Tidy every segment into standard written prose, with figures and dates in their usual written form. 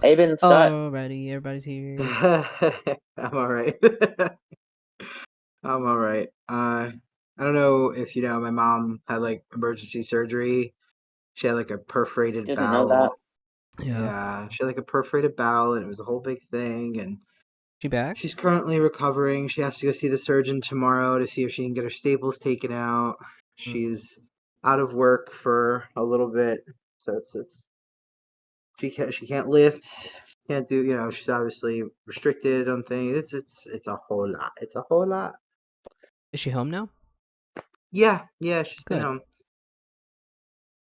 Hey, Ben Scott. Alrighty, everybody's here. I'm all right. I'm all right. I don't know if you know, my mom had like emergency surgery. She had like a perforated Didn't know that. bowel. Yeah. Yeah, she had like a perforated bowel, and it was a whole big thing. And She back? she's currently recovering. She has to go see the surgeon tomorrow to see if she can get her staples taken out. Mm. She's out of work for a little bit, so it's she can't lift, can't do, she's obviously restricted on things. It's a whole lot. It's a whole lot. Is she home now? Yeah, she's been Good. home,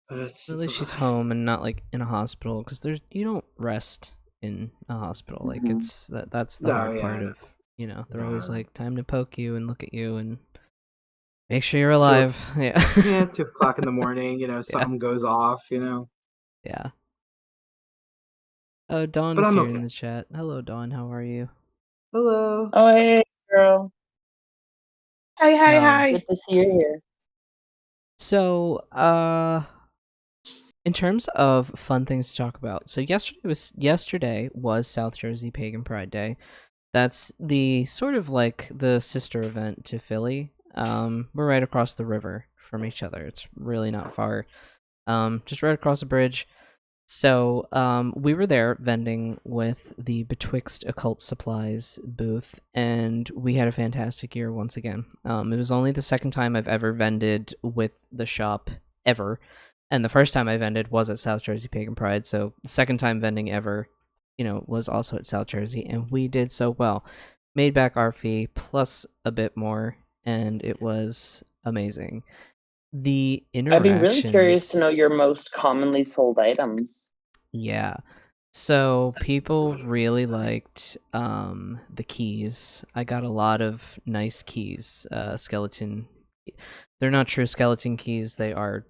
but At it's a least she's lot. home and not like in a hospital, because you don't rest in a hospital. Like Mhm. that's the No, hard yeah, part no, of, they're always no. like time to poke you and look at you and make sure you're Two, alive. Yeah. yeah, 2 o'clock in the morning. Yeah. Something goes off. Yeah. Oh, Dawn But is I'm here in okay. the chat. Hello, Dawn. How are you? Hello. Oh, hey, girl. Hi, hi, Um. hi. Good to see you here. So, in terms of fun things to talk about, so yesterday was South Jersey Pagan Pride Day. That's the sort of like the sister event to Philly. We're right across the river from each other. It's really not far. Just right across the bridge. So, we were there vending with the Betwixt occult supplies booth, and we had a fantastic year once again. It was only the second time I've ever vended with the shop ever, and the first time I vended was at South Jersey Pagan Pride. So, the second time vending ever, was also at South Jersey, and we did so well. Made back our fee plus a bit more, and it was amazing. The I'd be really curious to interactions. know your most commonly sold items. Yeah. So people really liked the keys. I got a lot of nice keys. Skeleton. They're not true skeleton keys. They are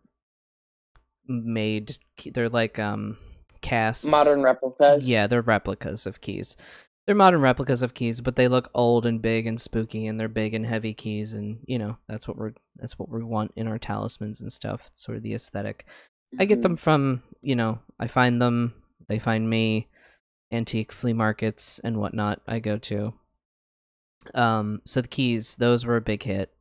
made. They're like cast. Modern replicas. Yeah, they're replicas of keys. They're modern replicas of keys, but they look old and big and spooky, and they're big and heavy keys, and that's what we want in our talismans and stuff. It's sort of the aesthetic. I get them Mhm. from, I find them, they find me, antique flea markets and whatnot I go to. So the keys, those were a big hit.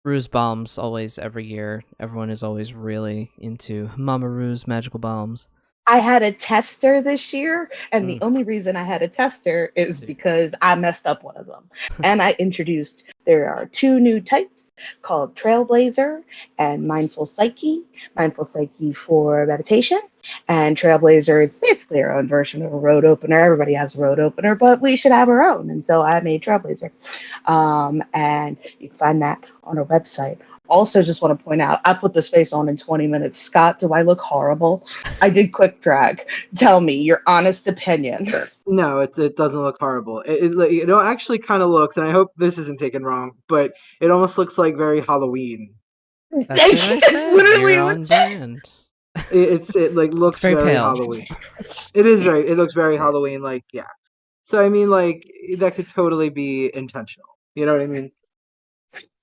Ruse bombs always every year. Everyone is always really into Mama Ruse magical bombs. I had a tester this year, and the Mm. only reason I had a tester is because I messed up one of them. And I introduced there are two new types called Trailblazer and Mindful Psyche. Mindful Psyche for meditation, and Trailblazer, it's basically our own version of a road opener. Everybody has a road opener, but we should have our own. And so I made Trailblazer. And you can find that on our website. Also, just want to point out, I put this face on in 20 minutes. Scott, do I look horrible? I did quick drag. Tell me your honest opinion. No, it doesn't look horrible. It actually kind of looks, and I hope this isn't taken wrong, but it almost looks like very Halloween. That's what I It's said. You're literally on legit. brand. It like It's looks very very pale. Halloween. It looks very Halloween, like, yeah. So I mean, like, that could totally be intentional. You know what I mean?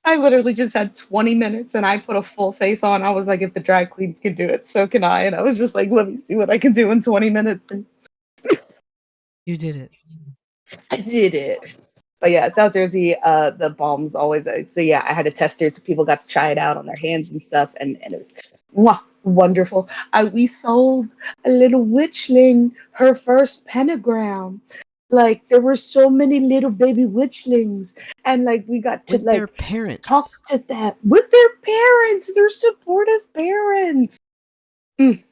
I literally just had 20 minutes and I put a full face on. I was like, if the drag queens can do it, so can I. And I was just like, let me see what I can do in 20 minutes. And You did it. I did it. But yeah, South Jersey, the bombs always. So yeah, I had a tester, so people got to try it out on their hands and stuff, and it was wonderful. We sold a little witchling her first pentagram. Like there were so many little baby witchlings, and like we got to With their like talk parents. to them with their parents, their supportive parents. Mm.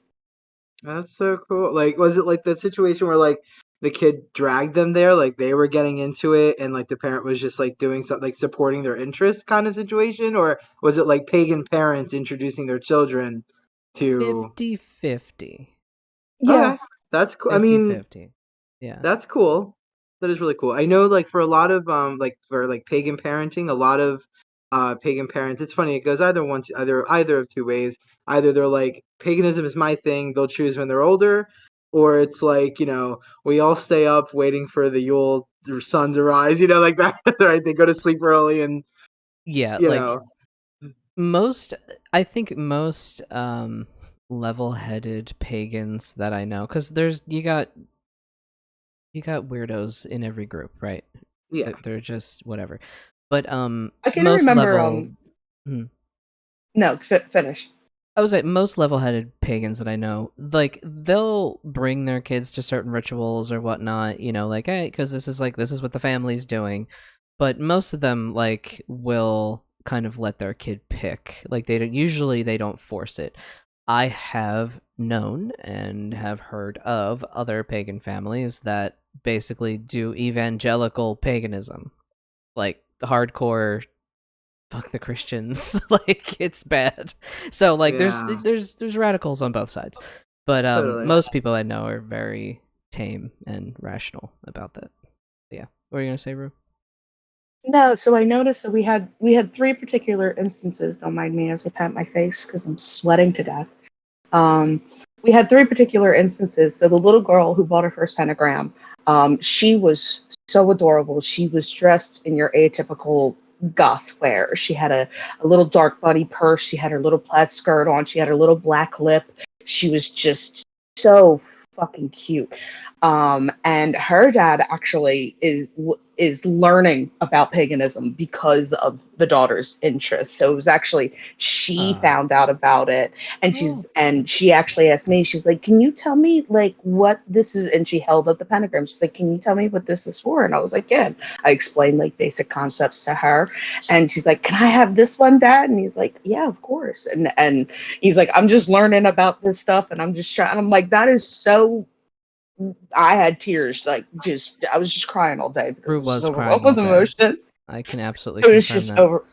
That's so cool. Like, was it like that situation where like the kid dragged them there, like they were getting into it, and like the parent was just like doing something, like supporting their interest kind of situation, or was it like pagan parents introducing their children to? 50-50. Yeah, Okay, that's cool. I mean, 50-50. Yeah. that's cool. That is really cool. I know, like, for a lot of like for like pagan parenting, a lot of pagan parents. It's funny. It goes either of two ways. Either they're like, paganism is my thing. They'll choose when they're older, or it's like, we all stay up waiting for the Yule sun to rise. Like that. Right? They go to sleep early, and Yeah, you like know. most I think most level-headed pagans that I know, because you got weirdos in every group, right? Yeah. They're just whatever. But I can most remember. level. No, finish. I was like, most level-headed pagans that I know, like, they'll bring their kids to certain rituals or whatnot, you know, like, hey, because this is what the family's doing. But most of them, like, will kind of let their kid pick. Like, they don't force it. I have known and have heard of other pagan families that basically do evangelical paganism, like hardcore fuck the Christians. Like, it's bad. So like Yeah. there's radicals on both sides. But Totally. most people I know are very tame and rational about that. But yeah. What were you gonna say, Rue? No, so I noticed that we had 3 particular instances. Don't mind me as I pat my face because I'm sweating to death. We had 3 particular instances. So the little girl who bought her first pentagram, she was so adorable. She was dressed in your atypical goth wear. She had a little dark body purse. She had her little plaid skirt on. She had her little black lip. She was just so fucking cute. And her dad actually is learning about paganism because of the daughter's interest. So it was actually she found out about it, and she actually asked me. She's like, "Can you tell me like what this is?" And she held up the pentagram. She's like, "Can you tell me what this is for?" And I was like, "Yeah." I explained like basic concepts to her, and she's like, "Can I have this one, Dad?" And he's like, "Yeah, of course." And he's like, "I'm just learning about this stuff, and I'm just trying." And I'm like, "That is so." I had tears, like I was just crying all day because Rue I was was just crying overwhelmed with all day. emotion. I can absolutely It was confirm just that. over.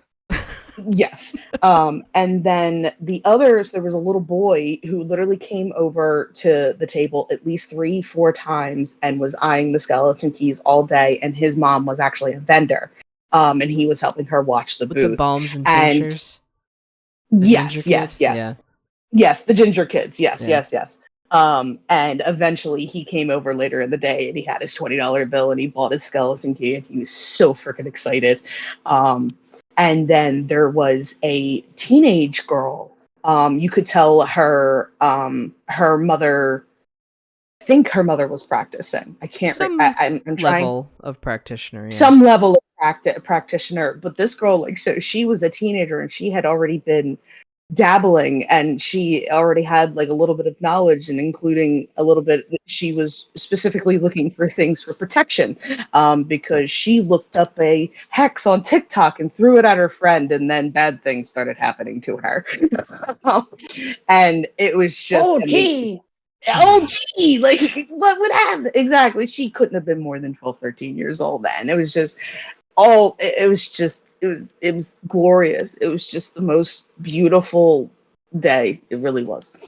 Yes. And then the others, there was a little boy who literally came over to the table at least 3-4 times and was eyeing the skeleton keys all day. And his mom was actually a vendor. And he was helping her watch the With the booth. balms and And tinctures? The ginger yes. kid? Yeah. Yes, the ginger kids. Yes. Yeah. And eventually he came over later in the day and he had his $20 bill and he bought his skeleton key and he was so freaking excited. And then there was a teenage girl. You could tell her mother. I think her mother was practicing. I can't. Some I'm trying. level of practitioner. Yeah. Some level of practitioner, but this girl, like, so she was a teenager and she had already been dabbling and she already had like a little bit of knowledge and including a little bit she was specifically looking for things for protection because she looked up a hex on TikTok and threw it at her friend and then bad things started happening to her. And it was just gee, like what would happen exactly? She couldn't have been more than 12-13 years old then. It was just it was glorious. It was just the most beautiful day. It really was.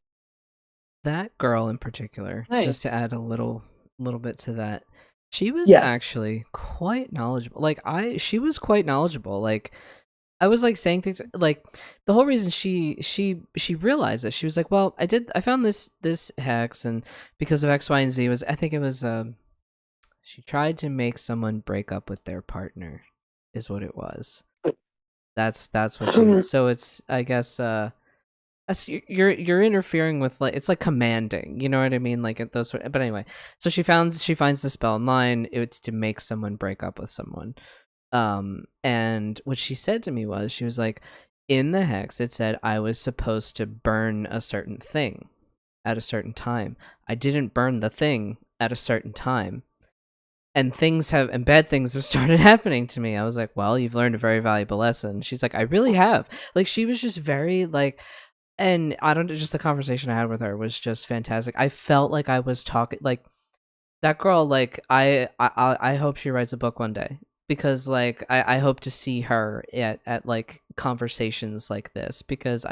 That girl in particular, just to Nice. add a little bit to that, she was Yes. actually quite knowledgeable. Like she was quite knowledgeable. Like I was like saying things like the whole reason she realized that she was like, well, I found this hex and because of X, Y, and Z was I think it was she tried to make someone break up with their partner, is what it was. That's what she. So it's I guess that's you're interfering with like it's like commanding, you know what I mean? Like at those. But anyway, so she finds the spell online. It's to make someone break up with someone. And what she said to me was she was like, in the hex it said I was supposed to burn a certain thing at a certain time. I didn't burn the thing at a certain time. And bad things have started happening to me. I was like, well, you've learned a very valuable lesson. She's like, I really have. Like, she was just very like, and I don't, just the conversation I had with her was just fantastic. I felt like I was talking, like, that girl, like, I hope she writes a book one day. Because, like, I hope to see her at like, conversations like this. Because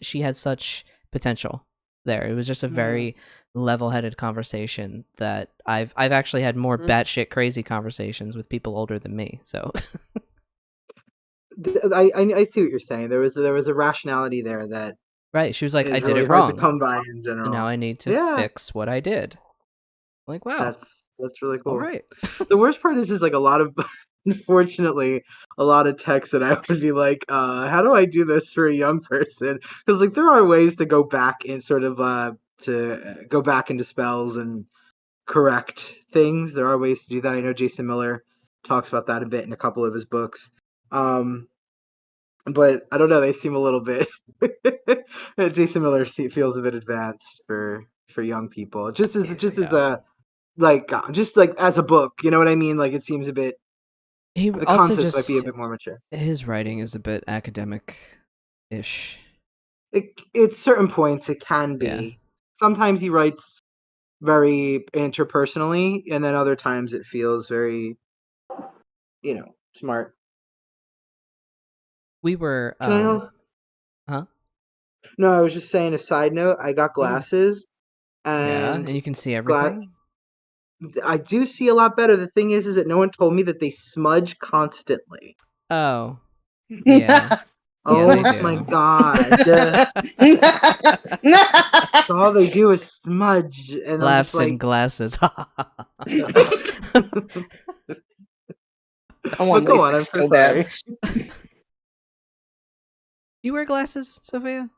she had such potential there. It was just a very level-headed conversation that I've actually had more batshit crazy conversations with people older than me. So I see what you're saying. There was a rationality there that right. She was like, I did really it hard wrong. to come by in general. And now I need to fix what I did. I'm like, wow, that's really cool. All right. The worst part is like a lot of unfortunately a lot of text that I would be like, how do I do this for a young person? Because like there are ways to go back and sort of go back into spells and correct things. There are ways to do that. I know Jason Miller talks about that a bit in a couple of his books. But I don't know. They seem a little bit. Jason Miller feels a bit advanced for young people. Just as a just like as a book, you know what I mean? Like it seems a bit. He The also concepts might be a bit more mature. his writing is a bit academic-ish. At certain points, it can be. Yeah. Sometimes he writes very interpersonally, and then other times it feels very, smart. We were Can I know? huh? No, I was just saying. A side note: I got glasses, Yeah, and and you can see everything. I do see a lot better. The thing is that no one told me that they smudge constantly. Oh, yeah. Yeah, they Oh do. my god! All they do is smudge, and I'm Laughs just like, and glasses. I want but go on. LASIK I'm so so bad. sorry. Do you wear glasses, Sophia?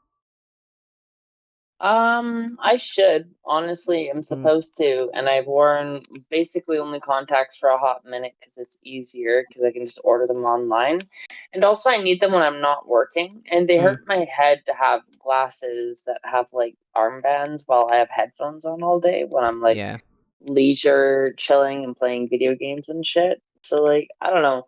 I should. Honestly, I'm supposed to, and I've worn basically only contacts for a hot minute because it's easier because I can just order them online. And also I need them when I'm not working, and they hurt my head to have glasses that have like armbands while I have headphones on all day when I'm like Yeah. leisure chilling and playing video games and shit. So like, I don't know.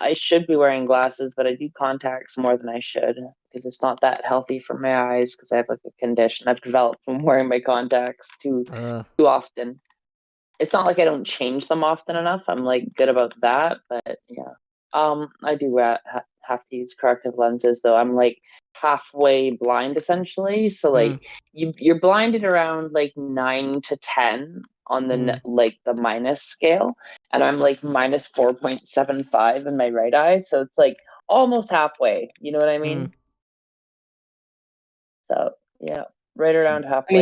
I should be wearing glasses, but I do contacts more than I should because it's not that healthy for my eyes because I have like a condition I've developed from wearing my contacts too often. It's not like I don't change them often enough. I'm like good about that, but yeah. I do have to use corrective lenses though. I'm like halfway blind essentially. So like you're blinded around like 9 to 10 on the like the minus scale, and I'm like minus 4.75 in my right eye. So it's like almost halfway. You know what I mean? So yeah, right around halfway.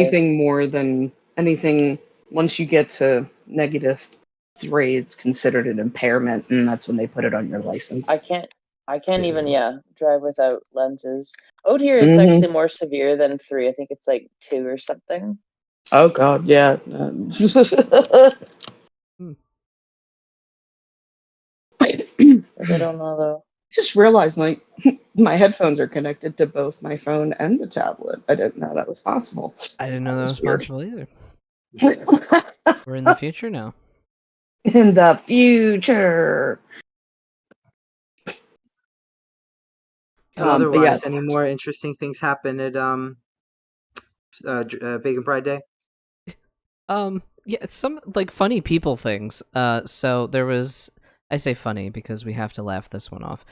Anything once you get to -3, it's considered an impairment, and that's when they put it on your license. I can't even drive without lenses. Out here it's actually more severe than 3. I think it's like 2 or something. Oh god, yeah. I don't know though. Just realized my headphones are connected to both my phone and the tablet. I didn't know that was possible. I didn't know that was weird. possible either. We're in the future now. In the future. Otherwise, yes. any more interesting things happen at Pagan Pride Day? Yeah, some like funny people things. So there was, I say funny because we have to laugh this one off.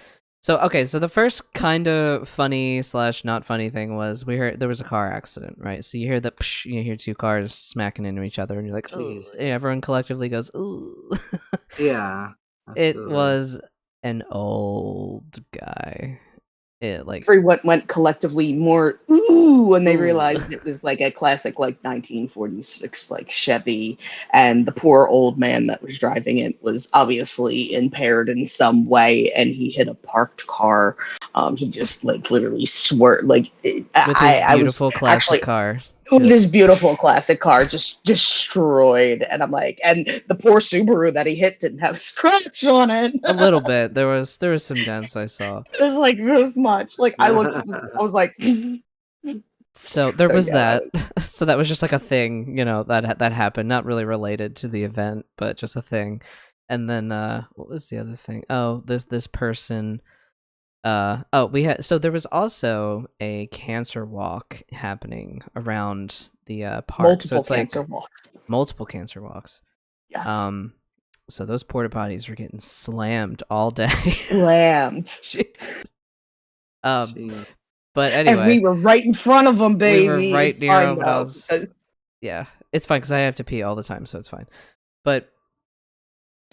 So okay, so the first kind of funny / not funny thing was we heard there was a car accident, right? So you hear that, you hear 2 cars smacking into each other, and you're like, oh, everyone collectively goes, ooh. Yeah. It was an old guy. It like everyone went collectively more ooh when they realized it was like a classic like 1946 like Chevy, and the poor old man that was driving it was obviously impaired in some way, and he hit a parked car. He just like literally swerved like with his beautiful classic car. This beautiful classic car just destroyed, and I'm like, and the poor Subaru that he hit didn't have a scratch on it. A little bit. There was some dents I saw. It was like this much. Like I looked, I was like. So there was that. So that was just like a thing, that happened. Not really related to the event, but just a thing. And then what was the other thing? Oh, this person. So there was also a cancer walk happening around the park. Multiple so it's cancer like walks. multiple cancer walks. Yes. So those porta potties were getting slammed all day. Slammed. But anyway, and we were right in front of them, baby. We were right it's near fine them. Yeah, it's fine because I have to pee all the time, so it's fine. But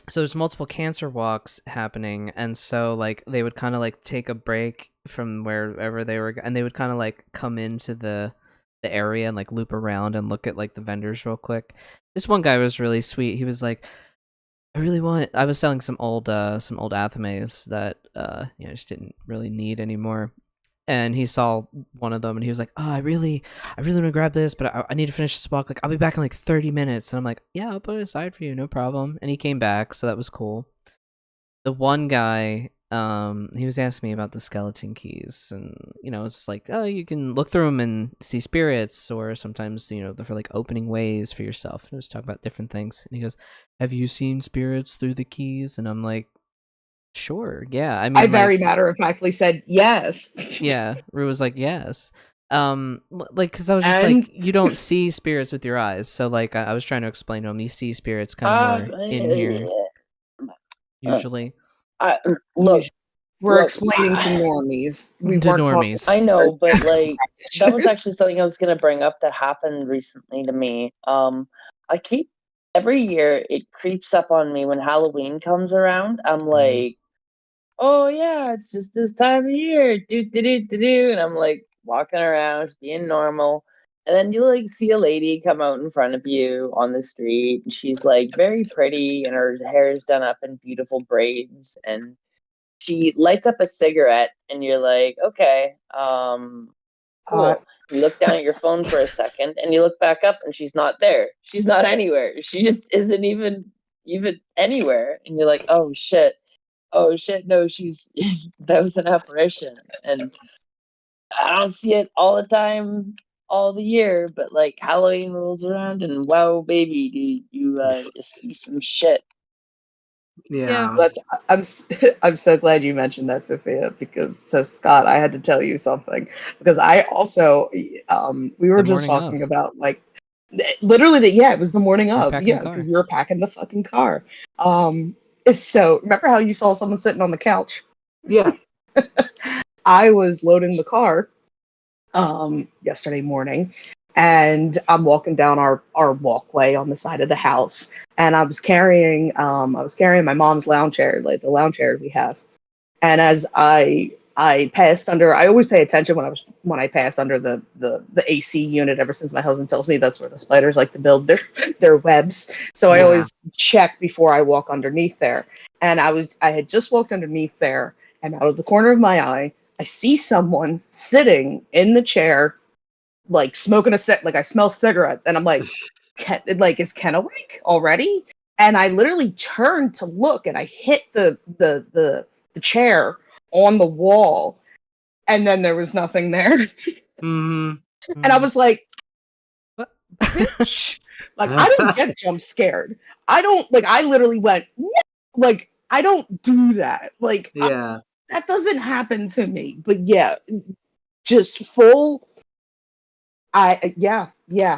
so there's multiple cancer walks happening, and so like they would kind of like take a break from wherever they were, and they would kind of like come into the area and like loop around and look at like the vendors real quick. This one guy was really sweet. He was like, I was selling some old Athames that I just didn't really need anymore. And he saw one of them and he was like, "Oh, I really want to grab this, but I need to finish this walk. Like, I'll be back in like 30 minutes." And I'm like, "Yeah, I'll put it aside for you, no problem." And he came back, so that was cool. The one guy, he was asking me about the skeleton keys, and it's like, oh, you can look through them and see spirits, or sometimes they're for like opening ways for yourself. And I was talking about different things, and he goes, "Have you seen spirits through the keys?" And I'm like, "Sure, yeah." I mean, I very like, matter of factly said yes. yeah. Rue was like, "Yes." Like, because I was just And like, you don't see spirits with your eyes, so like I was trying to explain to him, you see spirits kind of more in here usually. Look, we're look, explaining to normies. We To weren't talking. normies. I know, but like that was practitioners. actually something I was gonna bring up that happened recently to me. I keep every year it creeps up on me when Halloween comes around. I'm like, oh yeah, it's just this time of year, do, and I'm like walking around, just being normal, and then you like see a lady come out in front of you on the street, and she's like very pretty, and her hair is done up in beautiful braids, and she lights up a cigarette, and you're like, okay, cool. You look down at your phone for a second, and you look back up, and she's not there. She's not anywhere. She just isn't even anywhere, and you're like, oh shit. Oh shit, no, she's that was an apparition. And I don't see it all the time, all the year, but like Halloween rolls around and wow baby, do you see some shit. Yeah. I'm so glad you mentioned that, Sophia, because Scott, I had to tell you something because I also we were The just morning talking of. about like literally that it was the morning We're of packing the because car. we were packing the fucking car. It's so remember how you saw someone sitting on the couch? Yeah. I was loading the car yesterday morning, and I'm walking down our walkway on the side of the house, and I was carrying my mom's lounge chair, like the lounge chair we have. And as I passed under, I always pay attention when I pass under the AC unit. Ever since my husband tells me that's where the spiders like to build their webs, so I Yeah. always check before I walk underneath there. And I had just walked underneath there, and out of the corner of my eye, I see someone sitting in the chair, like smoking like I smell cigarettes, and I'm like, is Ken awake already? And I literally turned to look, and I hit the chair on the wall, and then there was nothing there. Mm-hmm. And I was like, What? bitch. Like, I didn't get jump scared. I don't, like, I literally went, like, I don't do that. Like, Yeah. that doesn't happen to me. But yeah, just full. Yeah.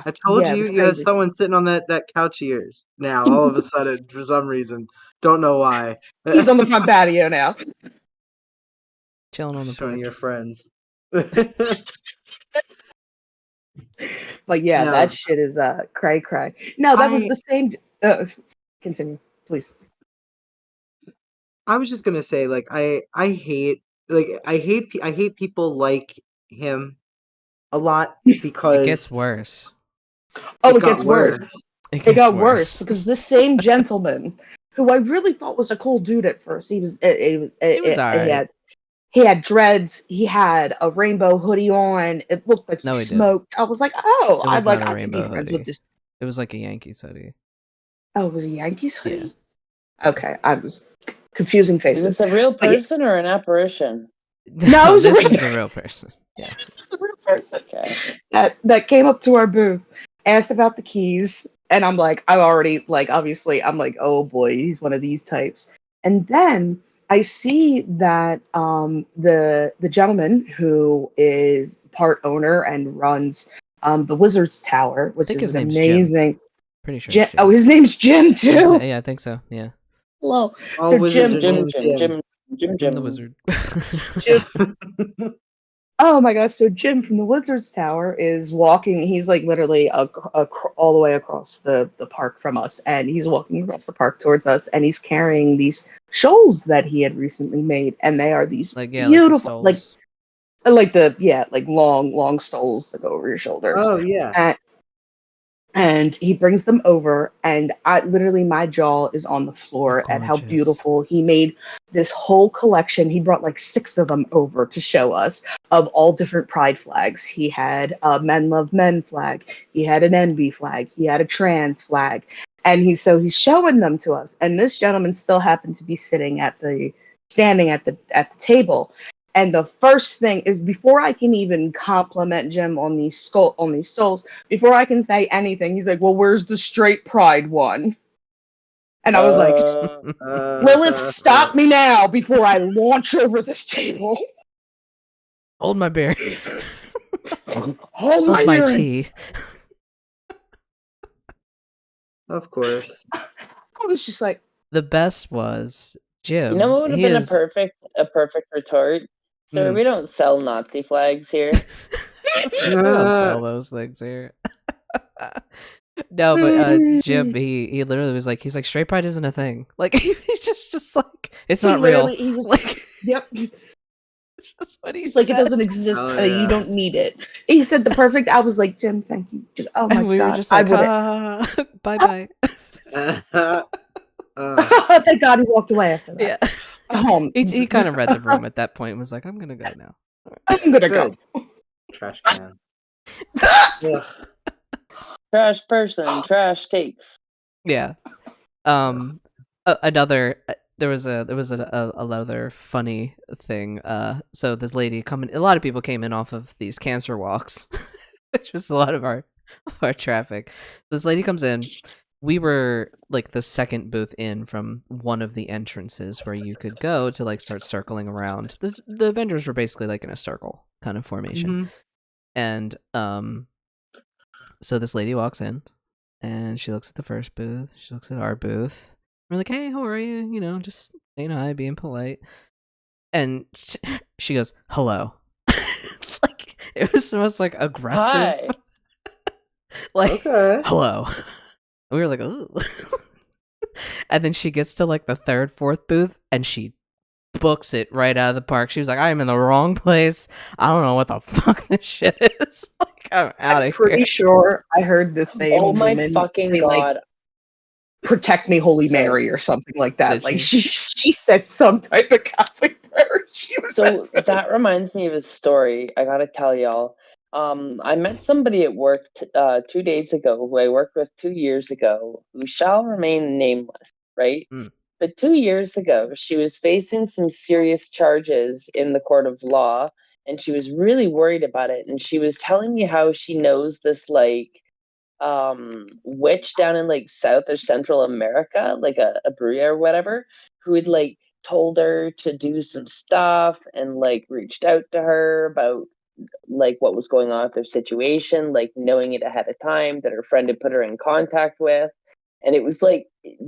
I told Yeah, it you was you had crazy. someone sitting on that couch of yours. Now all of a sudden, for some reason, don't know why. He's on the front patio now. Chilling on the Showing porch. your friends. But yeah, No. that shit is cray cray. No, that was the same. Continue, please. I was just gonna say, like, I hate people like him a lot because It gets worse. Oh, it it got gets worse. It It got worse because this same gentleman, who I really thought was a cool dude at first, he was alright. he had dreads, he had a rainbow hoodie on. It looked like he No, he didn't. smoked. I was like, oh, It was not a I could be rainbow friends hoodie. with this. It was like a Yankees hoodie. Oh, it was a Yankees hoodie? Yeah. Okay, I was confusing Is faces. this a real person or an apparition? No, it was this a real is a real person. Yeah. This is a real person Okay. that came up to our booth, asked about the keys, and I'm like, I already like obviously I'm like, oh boy, he's one of these types. And then I see that the gentleman who is part owner and runs the Wizard's Tower, which think is his an name's Jim. amazing. Pretty sure. Jim, it's Jim. oh, his name's Jim too. Yeah, I think so. Yeah. Hello. all So wizards Jim, are named Jim the Wizard. Jim. Oh my gosh! So Jim from the Wizard's Tower is walking. He's like literally all the way across the park from us, and he's walking across the park towards us, and he's carrying these shoals that he had recently made, and they are these beautiful, like the long stoles that go over your shoulder. Oh yeah. And he brings them over, and literally my jaw is on the floor at how Gorgeous. beautiful. He made this whole collection. He brought like 6 of them over to show us, of all different pride flags. He had a Men Love Men flag, he had an NB flag, he had a trans flag, and he's showing them to us. And this gentleman still happened to be standing at the table. And the first thing is, before I can even compliment Jim on these stoles, before I can say anything, he's like, "Well, where's the straight pride one?" And I was like, "Lilith, stop me now before I launch over this table." Hold my beer. Hold Hold my earrings. tea. Of course. I was just like, The best was Jim. You know what would have been a perfect retort? Sir, we don't sell Nazi flags here. We don't sell those things here. No, but Jim, he literally was like, he's like, straight pride isn't a thing. Like, he's just like, it's not real. He was Like, yep. it's just what He's like, it doesn't exist. Oh, yeah. You don't need it. He said the perfect. I was like, Jim, thank you. Oh my and we god. were just like, bye bye. Thank God he walked away after that. Yeah. He kind of read the room at that point and was like, I'm gonna go now. I'm gonna go. Trash can. Trash person, trash takes. Yeah. Another there was another funny thing. So this lady a lot of people came in off of these cancer walks, which was a lot of our traffic. This lady comes in. We were like the second booth in from one of the entrances where you could go to like start circling around. The vendors were basically like in a circle kind of formation. And so this lady walks in and she looks at the first booth, she looks at our booth. We're like, "Hey, how are you? You know, just saying hi, being polite." And she goes, "Hello." Like, it was the most like aggressive. Hi. Like, Okay. "Hello." And we were like, "Ooh." And then she gets to like the third, fourth booth and she books it right out of the park. She was like, "I am in the wrong place. I don't know what the fuck this shit is." Like, I'm out of here. I'm pretty sure I heard the same. Oh my woman fucking say, like, god. "Protect me, Holy Sorry. Mary," or something like that. Did Like she? she said some type of Catholic prayer. She was So that reminds me of a story. I gotta tell y'all. I met somebody at work 2 days ago who I worked with 2 years ago, who shall remain nameless, right? But 2 years ago, she was facing some serious charges in the court of law, and she was really worried about it. And she was telling me how she knows this like witch down in like South or Central America, like a bruja or whatever, who had like told her to do some stuff and like reached out to her about like what was going on with their situation, like knowing it ahead of time, that her friend had put her in contact with. And it was like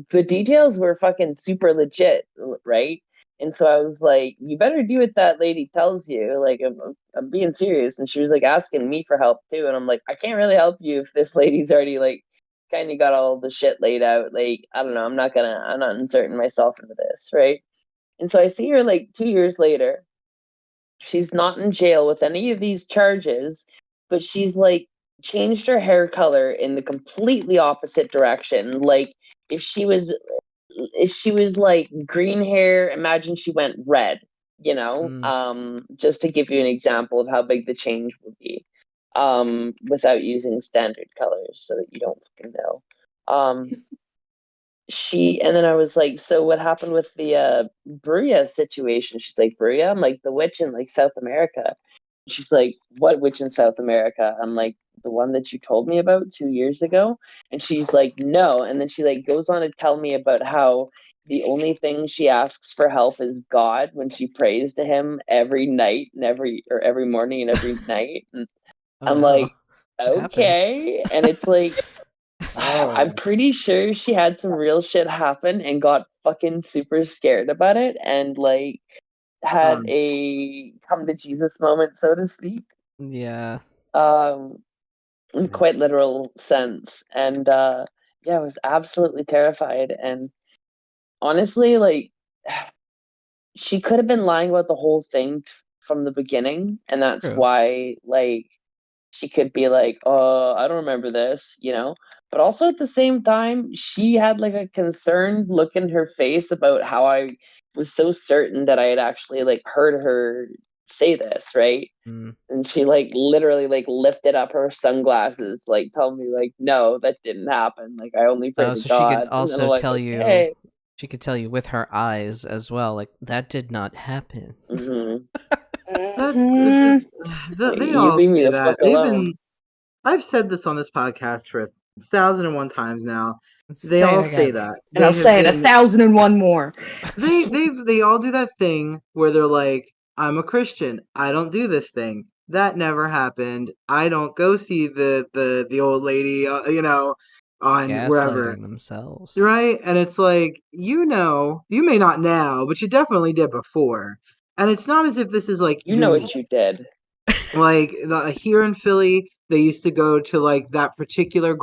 the details were fucking super legit, right? And so I was like, you better do what that lady tells you. Like, I'm being serious. And she was like asking me for help too. And I'm like, I can't really help you if this lady's already like kind of got all the shit laid out. Like, I don't know. I'm not inserting myself into this, right? And so I see her like 2 years later. She's not in jail with any of these charges, but she's like changed her hair color in the completely opposite direction. Like if she was like green hair, imagine she went red, you know? Just to give you an example of how big the change would be. Without using standard colors so that you don't fucking know. And then I was like, so what happened with the Bruya situation? She's like, Bruya? I'm like, the witch in like South America. She's like, what witch in South America? I'm like, the one that you told me about 2 years ago. And she's like, no. And then she like goes on to tell me about how the only thing she asks for help is God when she prays to him every night and every morning and every night. And I'm like, okay. And it's like, I'm pretty sure she had some real shit happen and got fucking super scared about it and like had a come to Jesus moment, so to speak. Yeah. In quite literal sense. And yeah, I was absolutely terrified. And honestly, like she could have been lying about the whole thing from the beginning, and that's True. why like she could be like, I don't remember this, you know? But also at the same time, she had like a concerned look in her face about how I was so certain that I had actually like heard her say this, right? Mm. And she like literally like lifted up her sunglasses, like telling me like, no, that didn't happen. Like I only pray Oh, to so God. she could And I'm also like, tell you. okay. She could tell you with her eyes as well, like that did not happen. Mhm. That's they You all leave me say the that. fuck alone. I've said this on this podcast for 1,001 times now. They Say it all again. say that. And I'll say it 1,001 more. They all do that thing where they're like, I'm a Christian. I don't do this thing. That never happened. I don't go see the old lady, on wherever. Gaslighting themselves. Right? And it's like, you may not now, but you definitely did before. And it's not as if this is like You know unique. what you did. Like here in Philly, they used to go to like that particular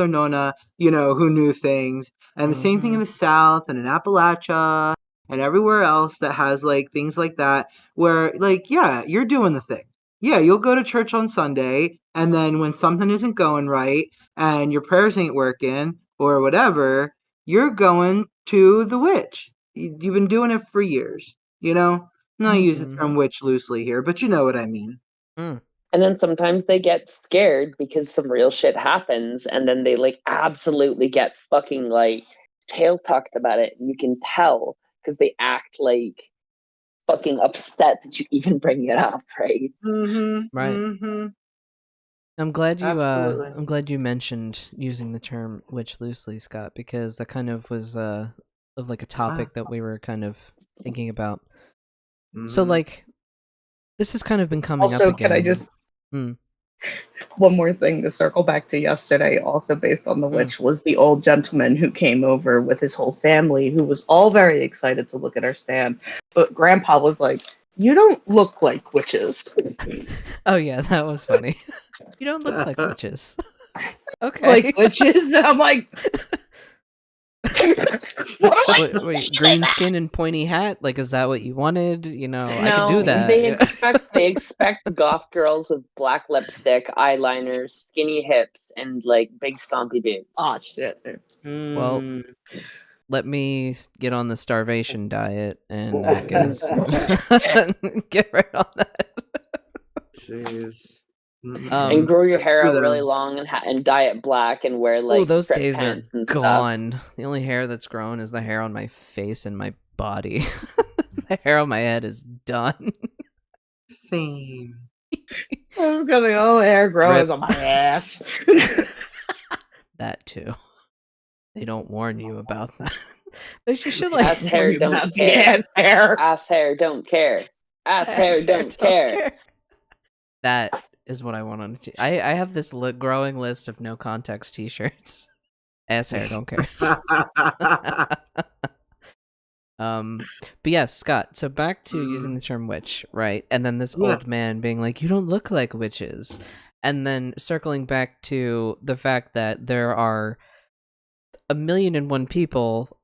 nonna, who knew things, and the same thing in the South and in Appalachia and everywhere else that has like things like that, where like yeah, you're doing the thing. Yeah, you'll go to church on Sunday, and then when something isn't going right and your prayers ain't working or whatever, you're going to the witch. You've been doing it for years, you know. I use the term witch loosely here, but you know what I mean. Mm. And then sometimes they get scared because some real shit happens, and then they like absolutely get fucking like tail tucked about it. You can tell because they act like fucking upset that you even bring it up, right? Right. I'm glad you Absolutely. I'm glad you mentioned using the term witch loosely, Scott, because that kind of was of like a topic that we were kind of thinking about. So like this has kind of been coming Also, up again. can I just one more thing to circle back to yesterday, also based on the witch, was the old gentleman who came over with his whole family, who was all very excited to look at our stand. But Grandpa was like, "You don't look like witches." Oh yeah, that was funny. You don't look like witches. Okay. Like witches? And I'm like, wait, green skin and pointy hat? Like, is that what you wanted? I could do that. They expect goth girls with black lipstick, eyeliner, skinny hips, and like big stompy boots. oh shit. Well, let me get on the starvation diet and get right on that. Jeez. And grow your hair out really long and dye it black and wear like those striped days are pants and gone. stuff. The only hair that's grown is the hair on my face and my body. The hair on my head is done. Same. I was gonna go hair grows on my ass. That too. They don't warn you about that. They should like ass hair don't the care. ass hair. Ass hair don't care. Ass hair don't care. That is what I want on it. I have this growing list of no context t-shirts. Ass hair don't care. But yes, Scott, so back to using the term witch, right? And then this old man being like, you don't look like witches. And then circling back to the fact that there are 1,000,001 people.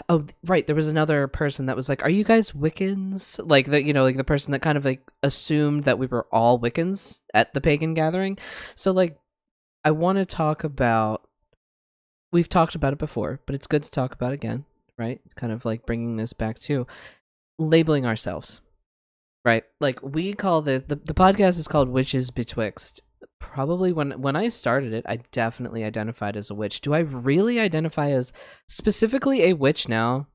Oh, right, there was another person that was like, are you guys Wiccans? Like the person that kind of like assumed that we were all Wiccans at the pagan gathering. So like, I want to talk about, we've talked about it before, but it's good to talk about it again, right? Kind of like bringing this back to labeling ourselves, right? Like we call this, the podcast is called Witches Betwixt. Probably when I started it, I definitely identified as a witch. Do I really identify as specifically a witch now?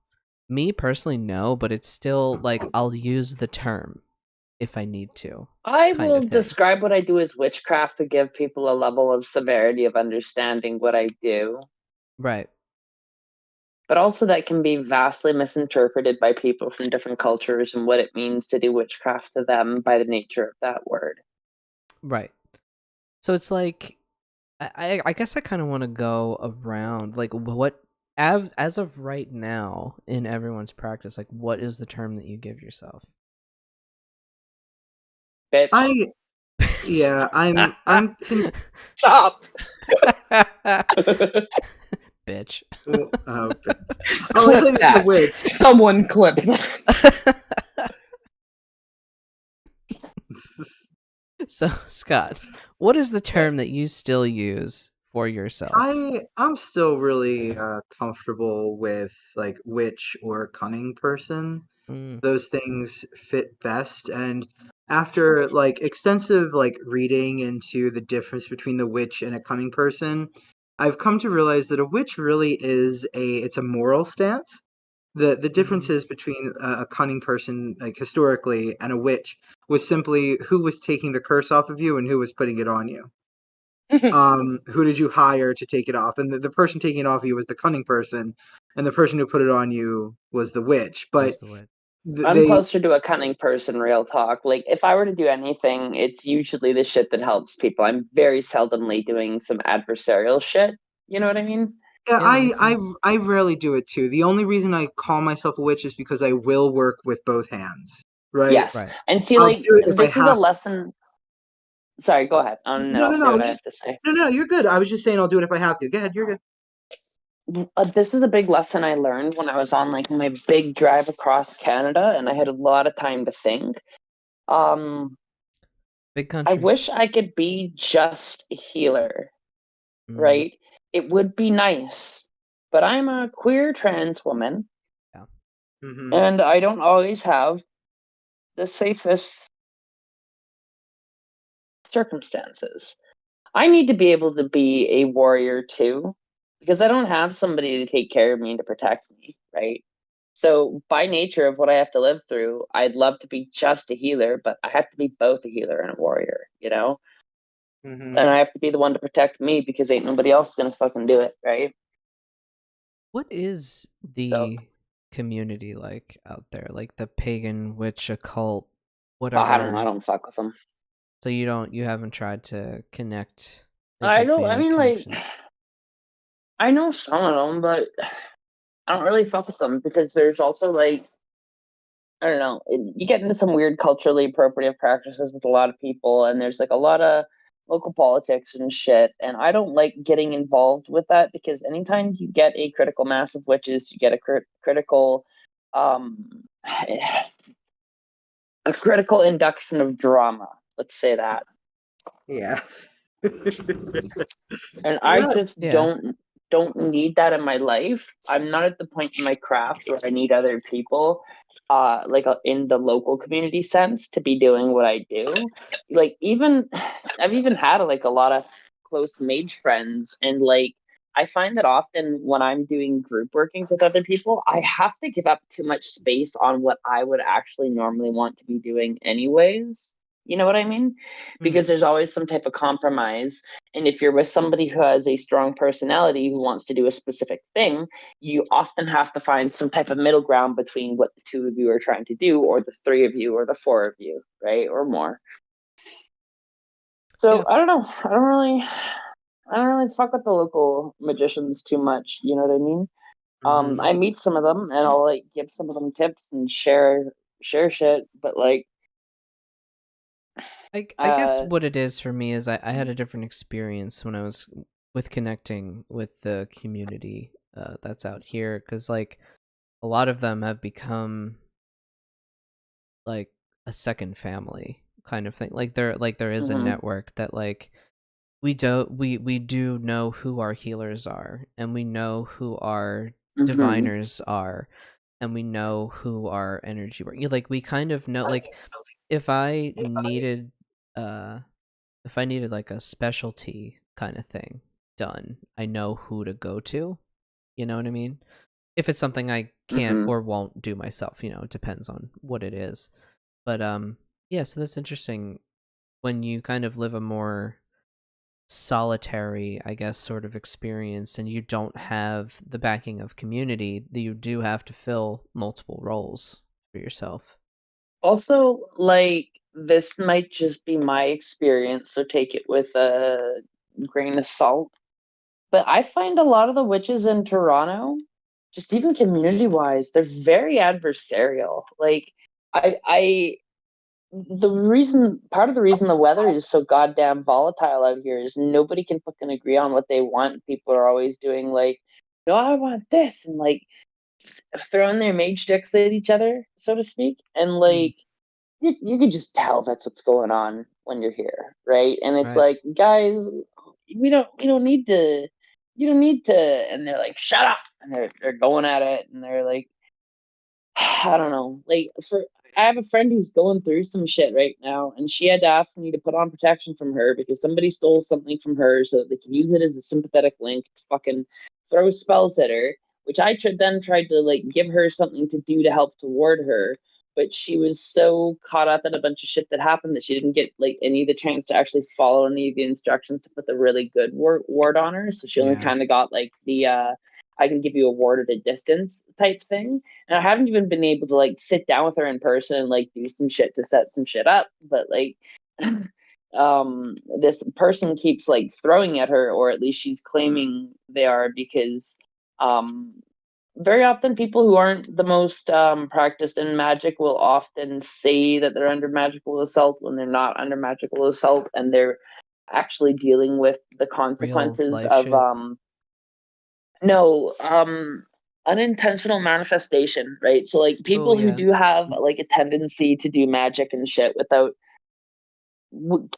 Me personally, no, but it's still like I'll use the term if I need to. I will describe what I do as witchcraft to give people a level of severity of understanding what I do. Right. But also that can be vastly misinterpreted by people from different cultures and what it means to do witchcraft to them by the nature of that word. Right. So it's like, I guess I kind of want to go around, like, what, as of right now, in everyone's practice, like, what is the term that you give yourself? Bitch. I'm Stop. Bitch. Clip that. Someone clip that. So, Scott, what is the term that you still use for yourself? I'm still really comfortable with like witch or cunning person. Mm, Those things fit best, and after like extensive like reading into the difference between the witch and a cunning person, I've come to realize that a witch really is it's a moral stance. The differences between a cunning person like historically and a witch was simply who was taking the curse off of you and who was putting it on you. Who did you hire to take it off? And the person taking it off you was the cunning person, and the person who put it on you was the witch. But was the way. I'm they, closer to a cunning person, real talk. Like, if I were to do anything, it's usually the shit that helps people. I'm very seldomly doing some adversarial shit. You know what I mean? yeah, Yeah, that makes sense. I rarely do it too. The only reason I call myself a witch is because I will work with both hands, right? Yes. Right. And see, I'll like, do it if I this is a have. lesson. Sorry, go ahead. And then No, I'll no, say no. what I'm I just have to say. no. You're good. I was just saying I'll do it if I have to. Go ahead. You're good. This is a big lesson I learned when I was on like my big drive across Canada, and I had a lot of time to think. Um, Big I country. wish I could be just a healer, Mm, right? It would be nice, but I'm a queer trans woman, yeah. Mm-hmm. and I don't always have the safest circumstances. I need to be able to be a warrior too, because I don't have somebody to take care of me and to protect me, right? So, by nature of what I have to live through, I'd love to be just a healer, but I have to be both a healer and a warrior, you know? Mm-hmm. And I have to be the one to protect me because ain't nobody else gonna fucking do it, right? What is So, the community like out there? Like the pagan witch occult, I whatever. don't fuck with them. So you haven't tried to connect, like I you've don't, made I any mean, like, connections. I know some of them, but I don't really fuck with them because there's also like, I don't know. You get into some weird culturally appropriative practices with a lot of people, and there's like a lot of local politics and shit. And I don't like getting involved with that because anytime you get a critical mass of witches, you get a critical, um, a critical induction of drama. Let's say that. Yeah. And I Yeah. just Yeah. don't need that in my life. I'm not at the point in my craft where I need other people in the local community sense to be doing what I do. Like, even I've even had like a lot of close mage friends, and like I find that often when I'm doing group workings with other people, I have to give up too much space on what I would actually normally want to be doing anyways. You know what I mean? Because there's always some type of compromise, and if you're with somebody who has a strong personality who wants to do a specific thing, you often have to find some type of middle ground between what the two of you are trying to do, or the three of you, or the four of you, right? Or more. Yeah. So I don't know. I don't really fuck with the local magicians too much. You know what I mean? Mm-hmm. I meet some of them and I'll like give some of them tips and share shit, but like I guess what it is for me is I had a different experience when I was with connecting with the community that's out here, because like a lot of them have become like a second family kind of thing. Like there is a mhm, network that like we do know who our healers are, and we know who our mhm, diviners are, and we know who our energy work. Like we kind of know, like if I needed uh if I needed like a specialty kind of thing done, I know who to go to. You know what I mean? If it's something I can't mhm. or won't do myself, it depends on what it is. But yeah, so that's interesting when you kind of live a more solitary, I guess, sort of experience, and you don't have the backing of community, that you do have to fill multiple roles for yourself. Also, like, this might just be my experience, so take it with a grain of salt. But I find a lot of the witches in Toronto, just even community wise, they're very adversarial. Like, I part of the reason the weather is so goddamn volatile out here is nobody can fucking agree on what they want. People are always doing like, no, I want this, and like throwing their mage dicks at each other, so to speak. And like, you can just tell that's what's going on when you're here, right? And it's Right. like, guys, we don't need to, you don't need to, and they're like, shut up, and they're going at it, and they're like, I don't know, like I have a friend who's going through some shit right now, and she had to ask me to put on protection from her because somebody stole something from her so that they can use it as a sympathetic link to fucking throw spells at her, which then tried to like give her something to do to help toward her. But she was so caught up in a bunch of shit that happened that she didn't get like any of the chance to actually follow any of the instructions to put the really good ward on her. So she only Yeah. kind of got like the I can give you a ward at a distance type thing. And I haven't even been able to like sit down with her in person and like do some shit to set some shit up. But like this person keeps like throwing at her, or at least she's claiming they are, because very often people who aren't the most practiced in magic will often say that they're under magical assault when they're not under magical assault, and they're actually dealing with the Real consequences life of shit. no, unintentional manifestation, right? So like people who yeah. do have like a tendency to do magic and shit without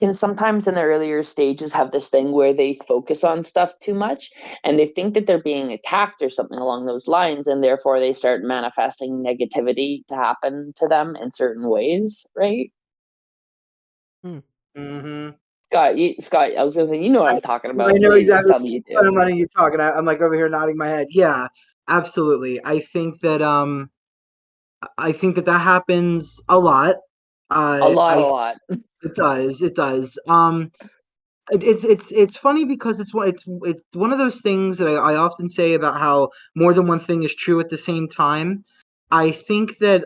can sometimes in the earlier stages have this thing where they focus on stuff too much and they think that they're being attacked or something along those lines, and therefore they start manifesting negativity to happen to them in certain ways, right? Mm-hmm. Scott, I was gonna say, you know what I'm talking I about. know Please exactly tell me you what do. I'm talking. I'm like over here nodding my head. Yeah, absolutely. I think that happens a lot. A lot, a I lot. It does. It does. It's funny because it's one of those things that I often say about how more than one thing is true at the same time. I think that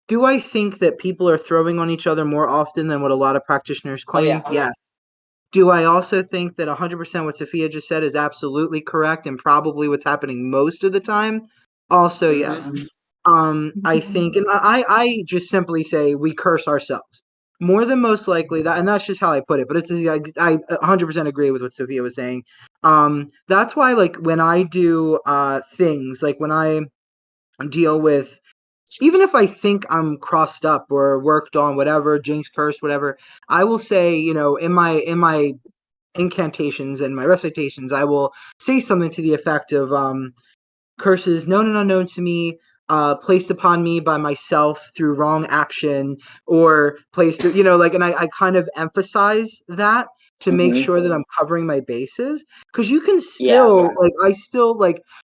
do I think that people are throwing on each other more often than what a lot of practitioners Oh claim? yeah. Yes. Do I also think that 100% what Sophia just said is absolutely correct and probably what's happening most of the time? Also, yes. I think, and I just simply say we curse ourselves. More than most likely that, and that's just how I put it. But I 100% agree with what Sophia was saying. That's why, like, when I do things, like when I deal with, even if I think I'm crossed up or worked on, whatever, jinx, cursed, whatever, I will say, in my incantations and my recitations, I will say something to the effect of curses known and unknown to me, placed upon me by myself through wrong action, or placed, and I kind of emphasize that to make Mm-hmm. sure that I'm covering my bases. Because you can Yeah. still,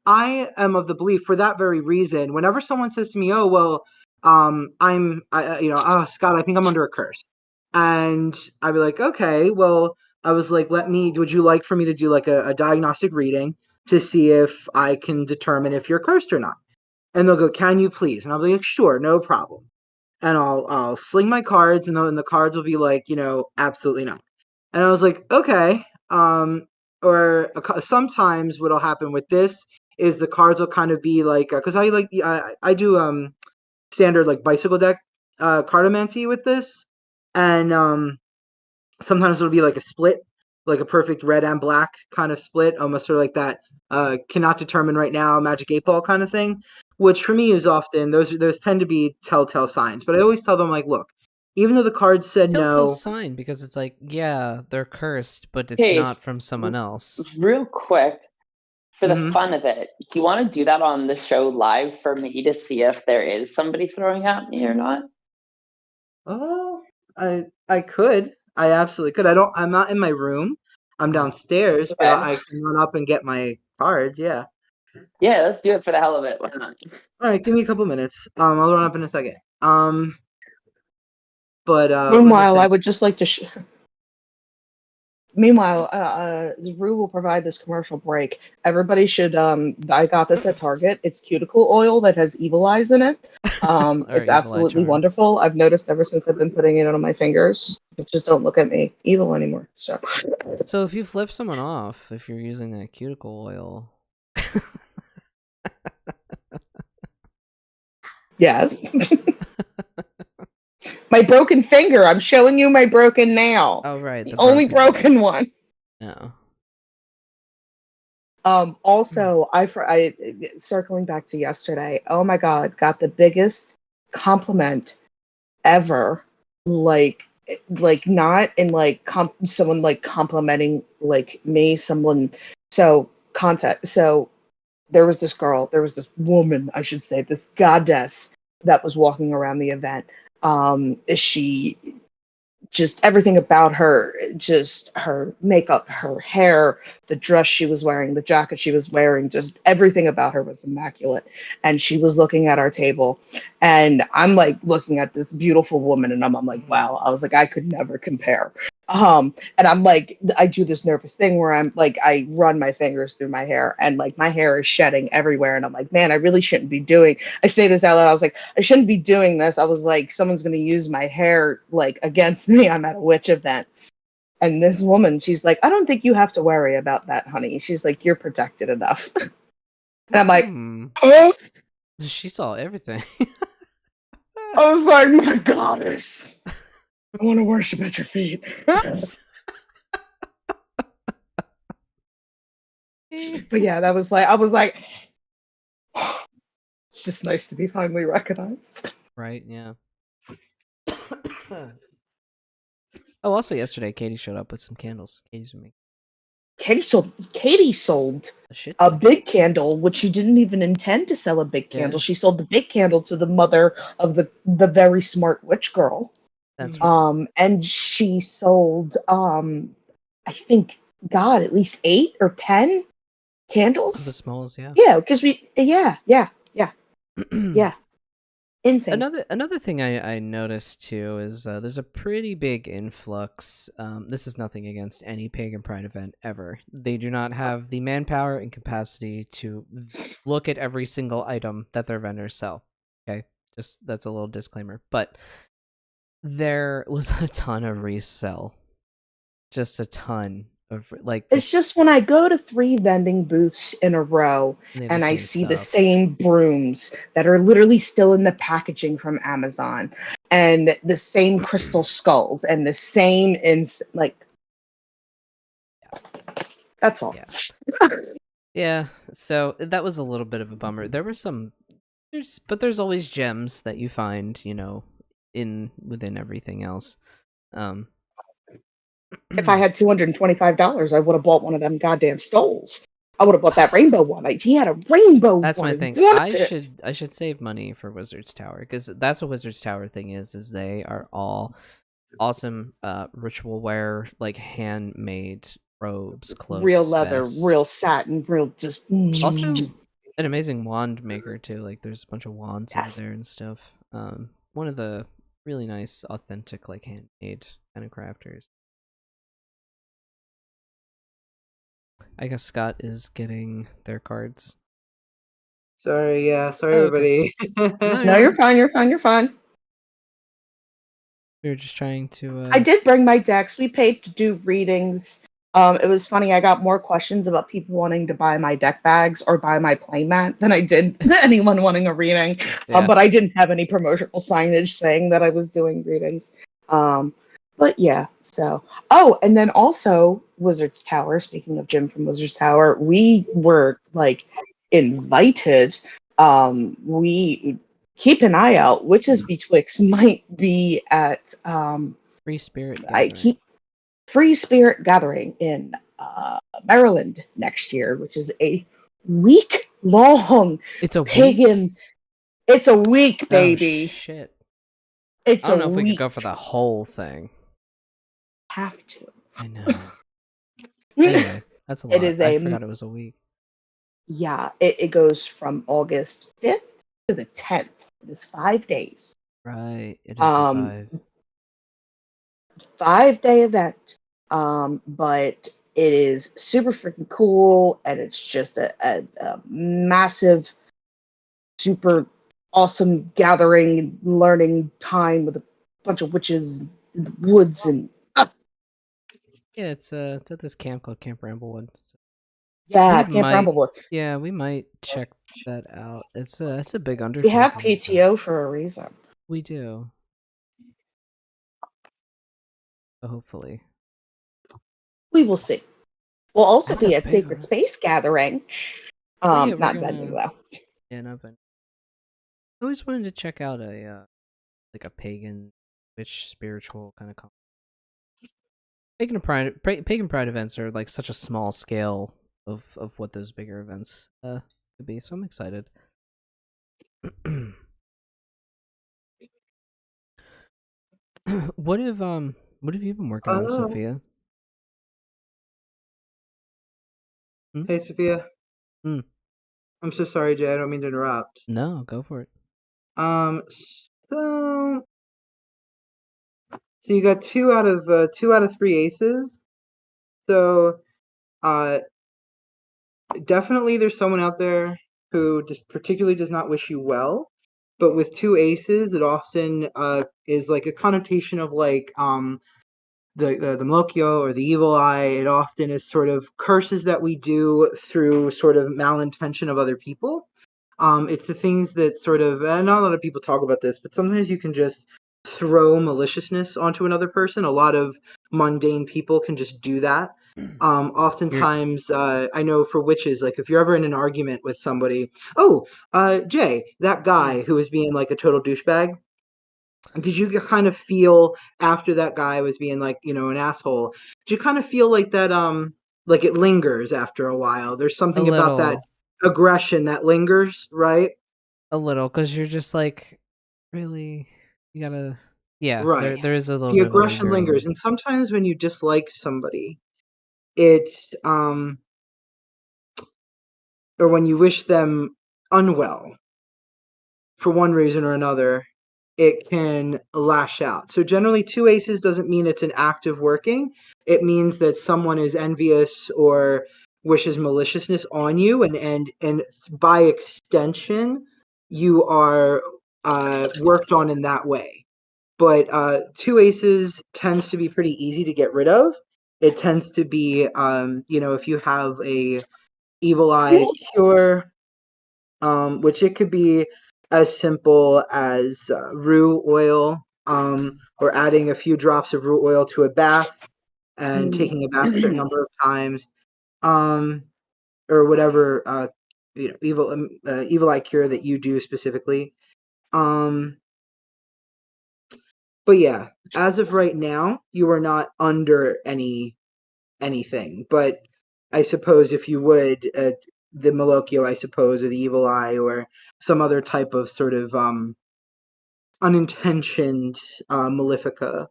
I am of the belief for that very reason. Whenever someone says to me, "Oh, well, oh, Scott, I think I'm under a curse," and I'd be like, "Okay, well," I was like, would you like for me to do like a diagnostic reading to see if I can determine if you're cursed or not? And they'll go, "Can you please?" And I'll be like, "Sure, no problem." And I'll sling my cards, and the cards will be like, absolutely not. And I was like, "Okay." Or sometimes what'll happen with this is the cards will kind of be like, because I do standard like bicycle deck cartomancy with this, and sometimes it'll be like a split, like a perfect red and black kind of split, almost sort of like that cannot determine right now Magic 8 Ball kind of thing, which for me is often those tend to be telltale signs. But I always tell them, like, look, even though the cards said Telltale no. sign, because it's like, yeah, they're cursed, but it's Hey, not from someone else. real quick, for the Mm-hmm. fun of it, do you want to do that on the show live for me to see if there is somebody throwing at me or not? Oh, I could. I absolutely could. I'm not in my room. I'm downstairs, but Okay. I can run up and get my cards. Yeah. Yeah, let's do it for the hell of it. Why not? All right, give me a couple minutes. I'll run up in a second. But what was I Meanwhile, I saying? would just like to. Meanwhile, Rue will provide this commercial break. Everybody should. I got this at Target. It's cuticle oil that has evil eyes in it. Or It's evil eye absolutely charms. wonderful. I've noticed ever since I've been putting it on my fingers. But just don't look at me evil anymore. So, So if you flip someone off, if you're using that cuticle oil, yes. My broken finger. I'm showing you my broken nail. oh right, The the only broken broken one. no. Also, I circling back to yesterday. Oh my God, got the biggest compliment ever like not in like someone like complimenting like me, someone so there was this woman, I should say, this goddess that was walking around the event. She just everything about her, just her makeup, her hair, the dress she was wearing, the jacket she was wearing, just everything about her was immaculate. And she was looking at our table, and I'm like looking at this beautiful woman, and I'm like, wow. I was like, I could never compare. And I'm like, I do this nervous thing where I'm like, I run my fingers through my hair, and like my hair is shedding everywhere, and I'm like, man, I really shouldn't be doing. I say this out loud. I was like, I shouldn't be doing this. I was like, someone's gonna use my hair like against me. I'm at a witch event. And this woman, she's like, I don't think you have to worry about that, honey. She's like, you're protected enough. And I'm like, oh. She saw everything. I was like, my goddess, I want to worship at your feet. But yeah, that was like, I was like, it's just nice to be finally recognized. Right, yeah. Oh, also yesterday, Katie showed up with some candles. Katie sold shit a big candle, which she didn't even intend to sell a big candle. Yeah. She sold the big candle to the mother of the very smart witch girl. That's right. And she sold I think at least 8 or 10 candles. The smalls, yeah. Yeah, because yeah. Insane. Another thing I noticed too is there's a pretty big influx. This is nothing against any Pagan Pride event ever. They do not have the manpower and capacity to look at every single item that their vendors sell. Okay, just that's a little disclaimer. But there was a ton of resell, just a ton of like. It's just when I go to 3 vending booths in a row and I see the same brooms that are literally still in the packaging from Amazon, and the same crystal skulls and the same that's all. Yeah. Yeah, so that was a little bit of a bummer. There were there's always gems that you find, within everything else. If I had $225, I would have bought one of them goddamn stoles. I would have bought that rainbow one. He had a rainbow. That's one. my thing. I should save money for Wizard's Tower, because that's what Wizard's Tower thing is they are all awesome ritual wear, like handmade robes, cloaks, real leather, vests. real satin, real just also an amazing wand maker too. Like there's a bunch of wands over there and stuff. One of the really nice, authentic, like handmade kind of crafters. I guess Scott is getting their cards. Sorry, everybody. No, you're fine. You're fine. We were just trying to. I did bring my decks. We paid to do readings. It was funny. I got more questions about people wanting to buy my deck bags or buy my playmat than I did anyone wanting a reading. Yeah. But I didn't have any promotional signage saying that I was doing readings. But yeah, so. Oh, and then also Wizard's Tower. Speaking of Jim from Wizard's Tower, we were like invited. We keep an eye out. Witches Betwixt might be at Free Spirit Gathering. Free Spirit Gathering in Maryland next year, which is a week long. It's a pagan. Week? It's a week, baby. Oh, shit. It's I don't know a if week. we could go for the whole thing. Have to. I know. Anyway, that's a lot. I forgot it was a week. Yeah, it goes from August 5th to the 10th. It is 5 days. Right. It is a 5-day event. But it is super freaking cool, and it's just a massive, super awesome gathering, learning time with a bunch of witches in the woods and. Yeah, it's at this camp called Camp Ramblewood. So yeah, Camp Ramblewood. Yeah, we might check that out. It's a big undertaking. We have PTO for a reason. We do. So hopefully. We will see. We'll also be at Sacred Space Gathering. Not venue though. Yeah, not venue. I always wanted to check out a like a pagan, witch, spiritual kind of. Pagan Pride events are like such a small scale of what those bigger events could be. So I'm excited. What have you been working on, Sophia? Hey, Sophia. Hmm. I'm so sorry, Jay. I don't mean to interrupt. No, go for it. So you got 2 out of 3 aces. So, definitely there's someone out there who just particularly does not wish you well. But with 2 aces, it often is like a connotation of like the Malocchio or the evil eye. It often is sort of curses that we do through sort of malintention of other people. It's the things that sort of, not a lot of people talk about this, but sometimes you can just throw maliciousness onto another person. A lot of mundane people can just do that. Oftentimes, I know for witches, like if you're ever in an argument with somebody, Jay, that guy who was being like a total douchebag, did you kind of feel after that guy was being like, an asshole, did you kind of feel like that, like it lingers after a while? There's A something about that little, aggression that lingers, right? because you're just like, really, you gotta, yeah. Right. There is a little The bit of a aggression lingers. lingering. And sometimes when you dislike somebody, it's or when you wish them unwell for one reason or another, it can lash out. So generally 2 aces doesn't mean it's an active working. It means that someone is envious or wishes maliciousness on you, and by extension you are worked on in that way. But 2 aces tends to be pretty easy to get rid of. It tends to be if you have a evil eye cure, which it could be as simple as rue oil, or adding a few drops of rue oil to a bath and taking a bath a certain number of times, or whatever evil eye cure that you do specifically. But yeah, as of right now, you are not under anything. But I suppose if you would, the Malocchio, I suppose, or the Evil Eye, or some other type of sort of unintentioned malefica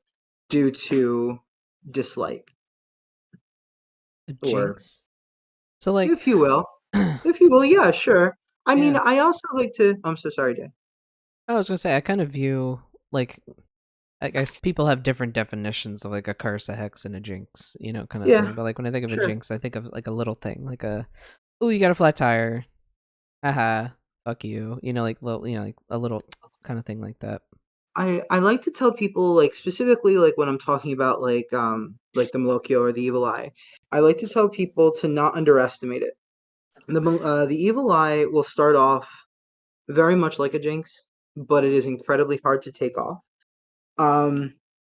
due to dislike, A or jinx. So like, if you will, yeah, sure. I mean, yeah. I also like to. I'm so sorry, Jay. I was gonna say I kind of view like, I guess people have different definitions of like a curse, a hex, and a jinx, kind of Yeah, thing. But like when I think of a sure. jinx, I think of like a little thing, like oh, you got a flat tire, haha, fuck you, like little, like a little kind of thing like that. I like to tell people, like specifically like when I'm talking about like the Malocchio or the Evil Eye, I like to tell people to not underestimate it. The Evil Eye will start off very much like a jinx, but it is incredibly hard to take off. I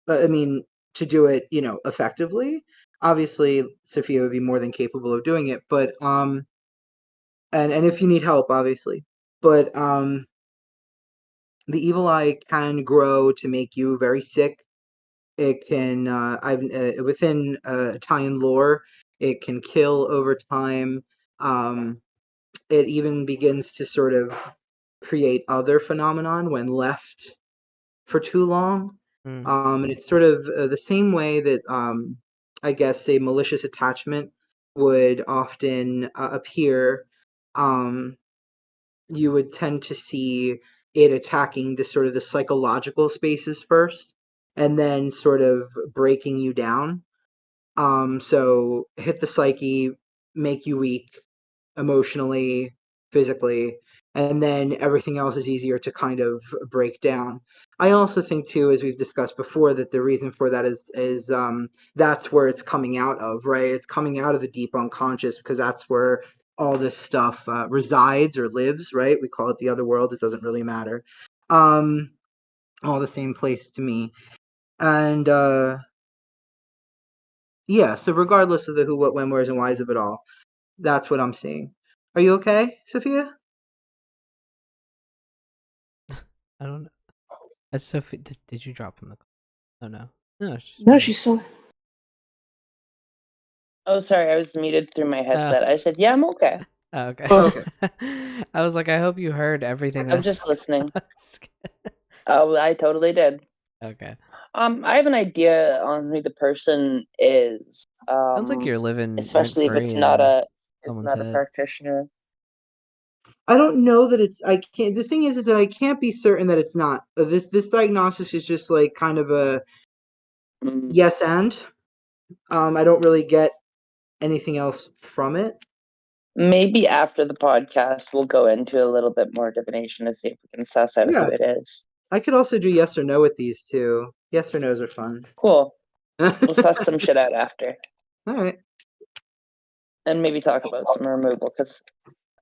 mean, to do it, effectively. Obviously, Sophia would be more than capable of doing it, but and if you need help, obviously, but the Evil Eye can grow to make you very sick. It can, within Italian lore, it can kill over time. It even begins to sort of create other phenomenon when left for too long. Mm. And it's sort of the same way that I guess a malicious attachment would often appear. Um, you would tend to see it attacking the sort of the psychological spaces first, and then sort of breaking you down. So hit the psyche, make you weak emotionally, physically, and then everything else is easier to kind of break down. I also think too, as we've discussed before, that the reason for that is that's where it's coming out of, right? It's coming out of the deep unconscious, because that's where all this stuff resides or lives, right? We call it the other world. It doesn't really matter. All the same place to me. And yeah, so regardless of the who, what, when, where's, and why's of it all, that's what I'm seeing. Are you okay, Sophia? I don't know. That's Sophie. Did you drop him the call? Oh no. No. No, she's so. Oh, sorry, I was muted through my headset. I said, yeah, I'm okay. Oh, okay. Okay. I was like, I hope you heard everything. I'm just listening. Oh, I totally did. Okay. I have an idea on who the person is. Sounds like you're living especially if rent-free it's in not a someone's head. practitioner. I don't know that it's. I can't. The thing is that I can't be certain that it's not. This diagnosis is just like kind of a Mm. yes and. I don't really get anything else from it. Maybe after the podcast, we'll go into a little bit more divination to see if we can suss out Yeah. who it is. I could also do yes or no with these two. Yes or no's are fun. Cool. We'll suss some shit out after. All right. And maybe talk about some removal, because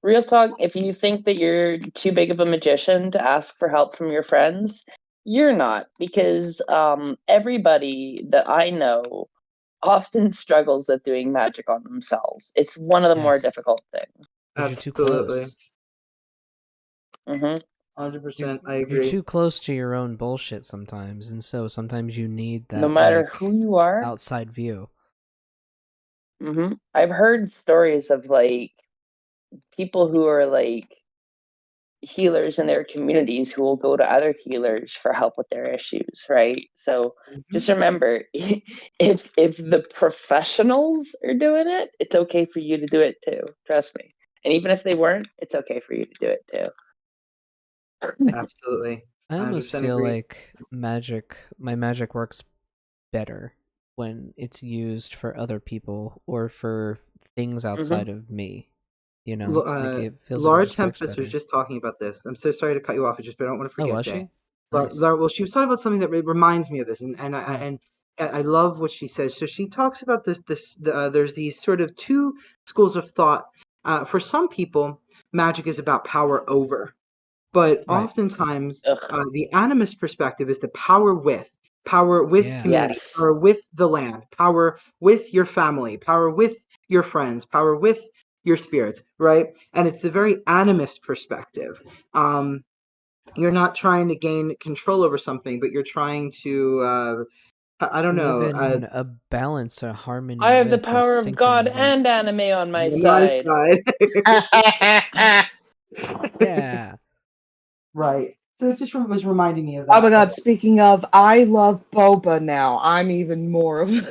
real talk, if you think that you're too big of a magician to ask for help from your friends, you're not, because everybody that I know often struggles with doing magic on themselves. It's one of the more Yes. difficult things. 'Cause you're too Absolutely. close. Mm-hmm. 100%. I You're agree. too close to your own bullshit sometimes, and so sometimes you need that No matter like, who you are. outside view. Mm-hmm. I've heard stories of like people who are like healers in their communities who will go to other healers for help with their issues, right? So just remember, if the professionals are doing it, it's okay for you to do it too. Trust me. And even if they weren't, it's okay for you to do it too. Absolutely. I almost 100% feel agree. like my magic works better when it's used for other people or for things outside of me. You know, like it feels like Laura it just works Tempest was better. just talking about this. I'm so sorry to cut you off, but I don't want to Oh, forget was that. she? Nice. Well, she was talking about something that reminds me of this, and I love what she says. So she talks about there's these sort of two schools of thought. For some people, magic is about power over, but Right. oftentimes Ugh. the animist perspective is the power with Yeah. community, Yes. power with the land, power with your family, power with your friends, power with your spirits, right? And it's the very animist perspective. You're not trying to gain control over something, but you're trying to I don't Live know. in a balance, a harmony. I have the with a power of God synchrony with- and anime on my On side. Yeah. Right. So it just was reminding me of that. Oh my god, speaking of, I love boba now. I'm even more of an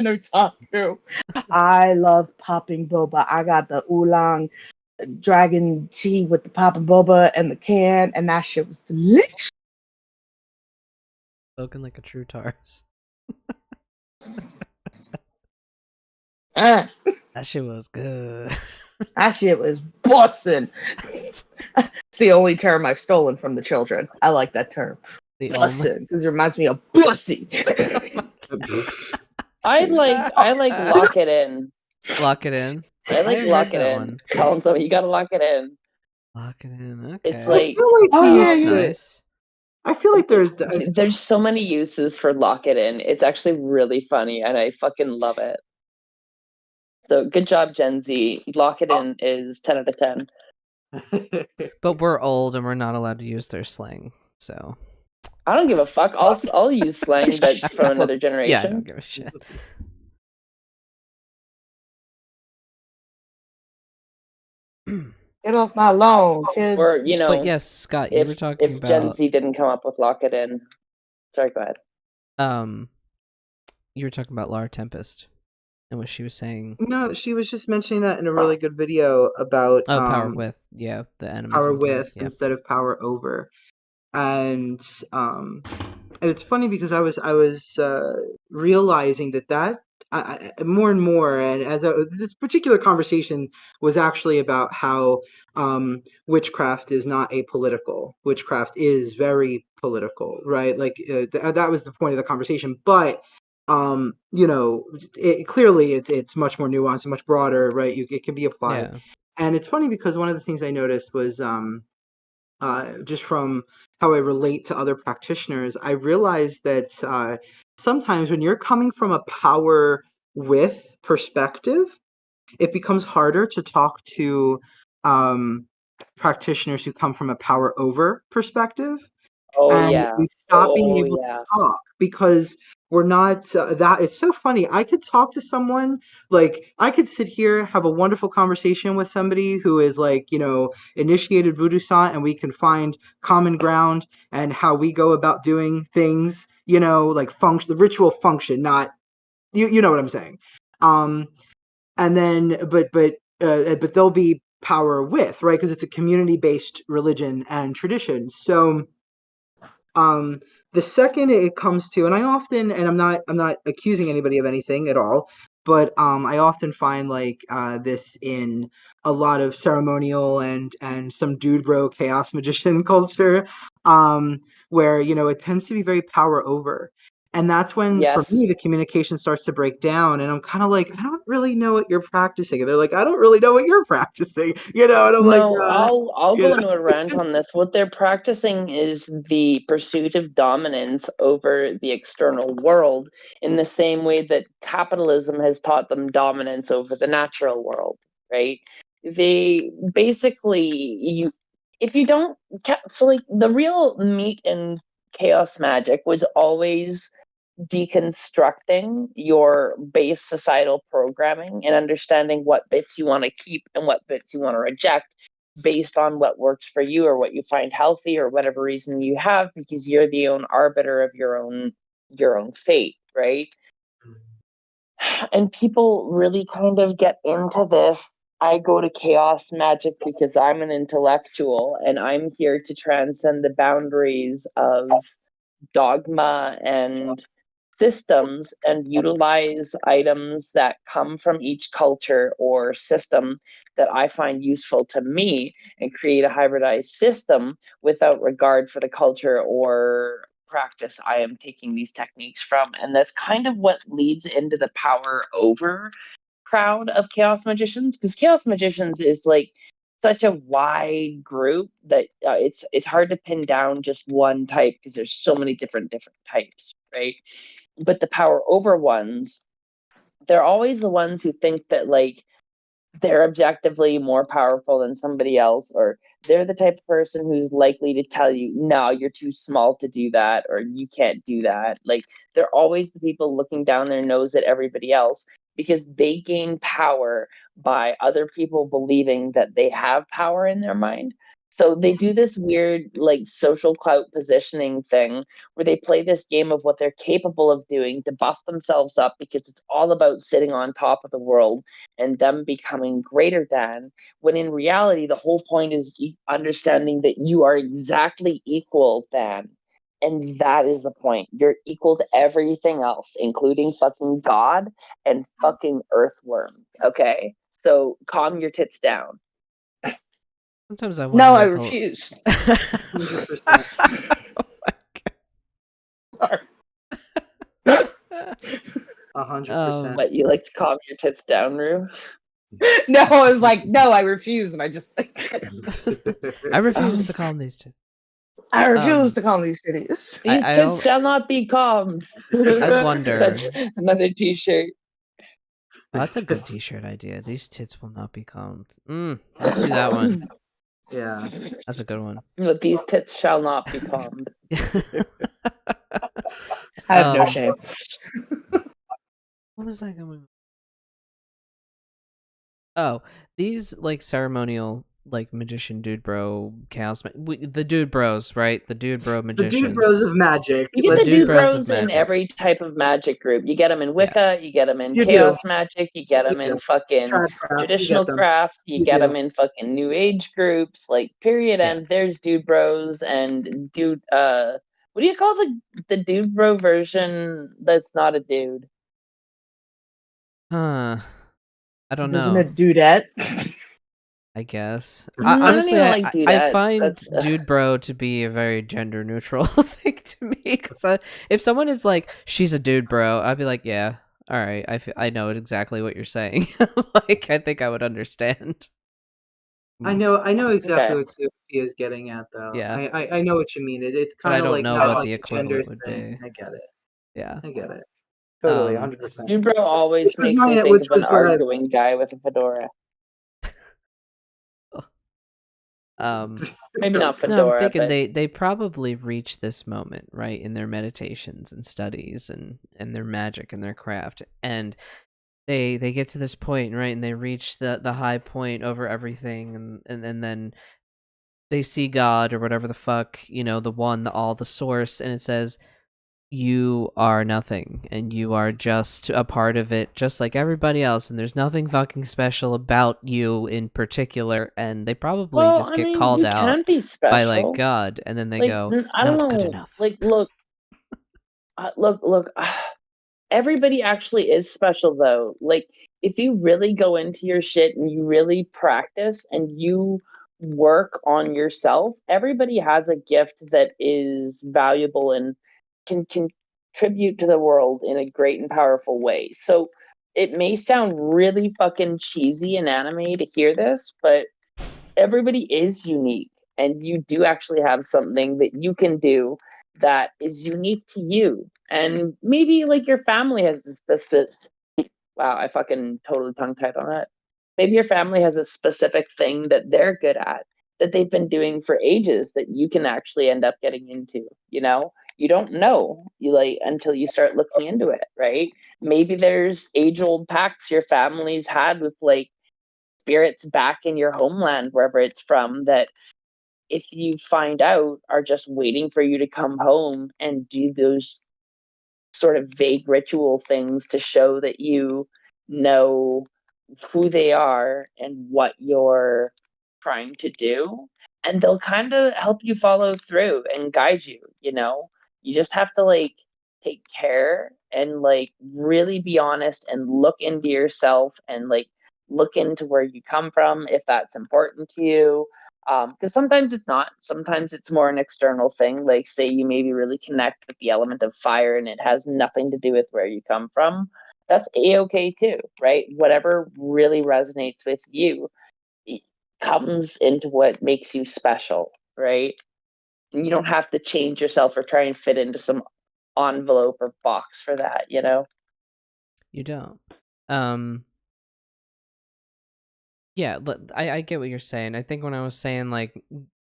otaku. I love popping boba. I got the oolong dragon tea with the popping boba and the can, and that shit was delicious. Spoken like a true Tars. That shit was good. shit was bussin'. It's the only term I've stolen from the children. I like that term. Bussin', because it reminds me of pussy. I like lock it in. Lock it in. I like haven't lock heard it that in. one. Tell them you gotta lock it in. Lock it in. Okay. It's like Oh, yeah, That's yeah. nice. I feel like there's so many uses for lock it in. It's actually really funny, and I fucking love it. So good job, Gen Z. Lock it in is 10 out of 10. But we're old and we're not allowed to use their slang, so. I don't give a fuck. I'll use slang that's from another generation. Yeah, I don't give a shit. Get off my lawn, kids. Or you know, But yes, Scott, you were talking if about Gen Z didn't come up with lock it in. Sorry, go ahead. You were talking about Laura Tempest and what she was saying. No, she was just mentioning that in a really good video about power with, yeah, the animism power thing, with yeah. instead of power over, and it's funny because I was realizing that more and more, and this particular conversation was actually about how witchcraft is not apolitical. Witchcraft is very political, right? Like that was the point of the conversation, but you know, clearly it's much more nuanced and much broader, right? It can be applied. Yeah. And it's funny because one of the things I noticed was just from how I relate to other practitioners, I realized that sometimes when you're coming from a power with perspective, it becomes harder to talk to practitioners who come from a power over perspective. Oh and yeah. we stop being Oh able to yeah. talk because we're not that. It's so funny. I could talk to someone, like I could sit here, have a wonderful conversation with somebody who is like, initiated voodoo sant, and we can find common ground and how we go about doing things, like function, the ritual function, not you know what I'm saying. And then but there'll be power with, right, because it's a community based religion and tradition. So um the second it comes to, and I often, and I'm not accusing anybody of anything at all, but I often find like this in a lot of ceremonial and some dude bro chaos magician culture, where it tends to be very power over. And that's when, for Yes. me, the communication starts to break down, and I'm kind of like, I don't really know what you're practicing. And they're like, I don't really know what you're practicing, and I'm like, No, I'll you go know. into a rant on this. What they're practicing is the pursuit of dominance over the external world in the same way that capitalism has taught them dominance over the natural world, right? They basically you if you don't so like the real meat in chaos magic was always deconstructing your base societal programming and understanding what bits you want to keep and what bits you want to reject based on what works for you or what you find healthy or whatever reason you have, because you're the own arbiter of your own fate, right? And people really kind of get into this. I go to chaos magic because I'm an intellectual and I'm here to transcend the boundaries of dogma and systems and utilize items that come from each culture or system that I find useful to me and create a hybridized system without regard for the culture or practice I am taking these techniques from. And that's kind of what leads into the power over crowd of chaos magicians, because chaos magicians is like such a wide group that it's hard to pin down just one type because there's so many different types, right? But the power over ones, they're always the ones who think that like they're objectively more powerful than somebody else, or they're the type of person who's likely to tell you, no, you're too small to do that, or you can't do that. Like they're always the people looking down their nose at everybody else because they gain power by other people believing that they have power in their mind. So they do this weird like social clout positioning thing where they play this game of what they're capable of doing to buff themselves up because it's all about sitting on top of the world and them becoming greater than, when in reality the whole point is understanding that you are exactly equal than, and that is the point. You're equal to everything else, including fucking God and fucking earthworm. Okay, so calm your tits down. Sometimes I No, wonder I if refuse. 100%. Sorry. 100%. But you like to calm your tits down, Rue? No, I was like, no, I refuse, and I just I refuse to calm these two. I refuse to calm these cities. These I tits don't- shall not be calmed. I wonder. That's another t-shirt. Oh, that's a good T-shirt idea. These tits will not be calmed. Let's do that one. Yeah. That's a good one. But these tits shall not be calmed. I have no shame. What was I going? Oh, these like ceremonial like magician dude bro chaos the dude bros, right? The dude bro The magicians. dude bros of magic. You get The the dude dude bros bros of in magic. every type of magic group. You get them in Wicca, you get them in You chaos do. magic, you get them You in do. fucking Tradcraft, you traditional get them. craft, you You get do. them in fucking new age groups, like period Yeah. end. There's dude bros and dude what do you call the dude bro version that's not a dude? I don't Isn't know. it dudette? I guess. I don't Honestly, even like I dudettes. find That's dude bro to be a very gender neutral thing to me. Because if someone is like, she's a dude bro, I'd be like, yeah, all right, I know exactly what you're saying. Like, I think I would understand. I know exactly Okay. what Sophie is getting at, though. Yeah. I know what you mean. It's But I kind of don't like know not what like the a gender equivalent would thing. be. I get it. Yeah. I get it. Totally, Um, 100%. dude bro always Which was makes me my- think which of an was what I- arguing guy with a fedora. Maybe not No, I'm Fedora, thinking but they probably reach this moment, right, in their meditations and studies and their magic and their craft, and they get to this point, right, and they reach the high point over everything, and then they see God or whatever the fuck, the one, the all, the source, and it says, you are nothing, and you are just a part of it, just like everybody else, and there's nothing fucking special about you in particular, and they probably well, just I get mean, called you out can be by, like, special. God, and then they Like, go, I don't not good know. enough. Like, look, look. Everybody actually is special, though. Like, if you really go into your shit and you really practice and you work on yourself, everybody has a gift that is valuable and can contribute to the world in a great and powerful way. So it may sound really fucking cheesy and anime to hear this, but everybody is unique, and you do actually have something that you can do that is unique to you. And maybe like your family has this wow, I fucking totally tongue tied on that. Maybe your family has a specific thing that they're good at, that they've been doing for ages, that you can actually end up getting into. You don't know, until you start looking into it, right? Maybe there's age old pacts your family's had with like spirits back in your homeland, wherever it's from, that if you find out are just waiting for you to come home and do those sort of vague ritual things to show that you know who they are and what you're trying to do. And they'll kind of help you follow through and guide you. You just have to like take care and like really be honest and look into yourself and like look into where you come from if that's important to you. Because sometimes it's not. Sometimes it's more an external thing. Like, say you maybe really connect with the element of fire and it has nothing to do with where you come from. That's a-okay too, right? Whatever really resonates with you, it comes into what makes you special, right? And you don't have to change yourself or try and fit into some envelope or box for that. You don't. Yeah, I get what you're saying. I think when I was saying like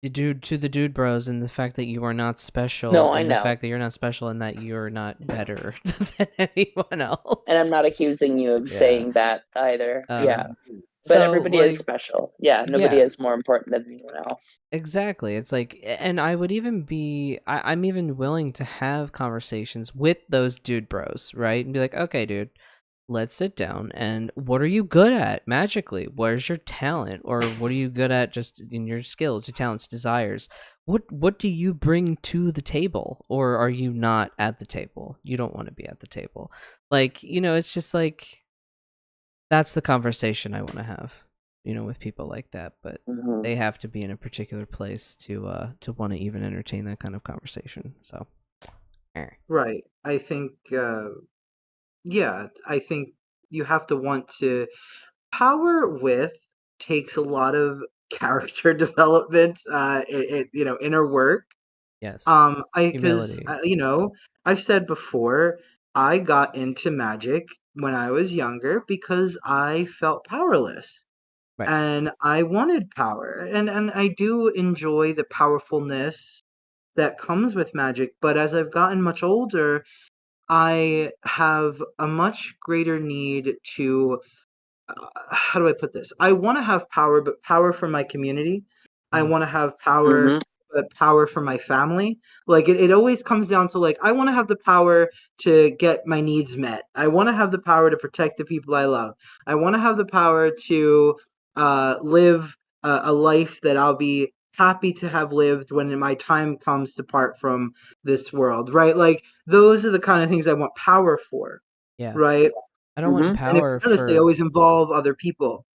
the dude bros, and the fact that you are not special, No, I and the know. fact that you're not special and that you're not better than anyone else. And I'm not accusing you of Yeah. saying that either. Yeah. But So, everybody is special. Yeah, nobody is more important than anyone else. Exactly. It's like, and I would even I'm even willing to have conversations with those dude bros, right? And be like, okay, dude, let's sit down, and what are you good at magically? Where's your talent? Or what are you good at just in your skills, your talents, desires? What do you bring to the table? Or are you not at the table? You don't want to be at the table. Like, it's just like, that's the conversation I want to have, with people like that. But they have to be in a particular place to want to even entertain that kind of conversation. So, Right. I think, I think you have to want to. Power with takes a lot of character development, inner work. yes, Because humility. I've said before, I got into magic when I was younger because I felt powerless. Right. And I wanted power. And I do enjoy the powerfulness that comes with magic, but as I've gotten much older, I have a much greater need to how do I put this? I want to have power, but power for my community. I want to have power, but power for my family. Like it always comes down to like I want to have the power to get my needs met. I want to have the power to protect the people I love. I want to have the power to live a life that I'll be happy to have lived when my time comes to part from this world. Right? Like those are the kind of things I want power for. Yeah. Right? I don't want And if power you notice, they for. always involve other people.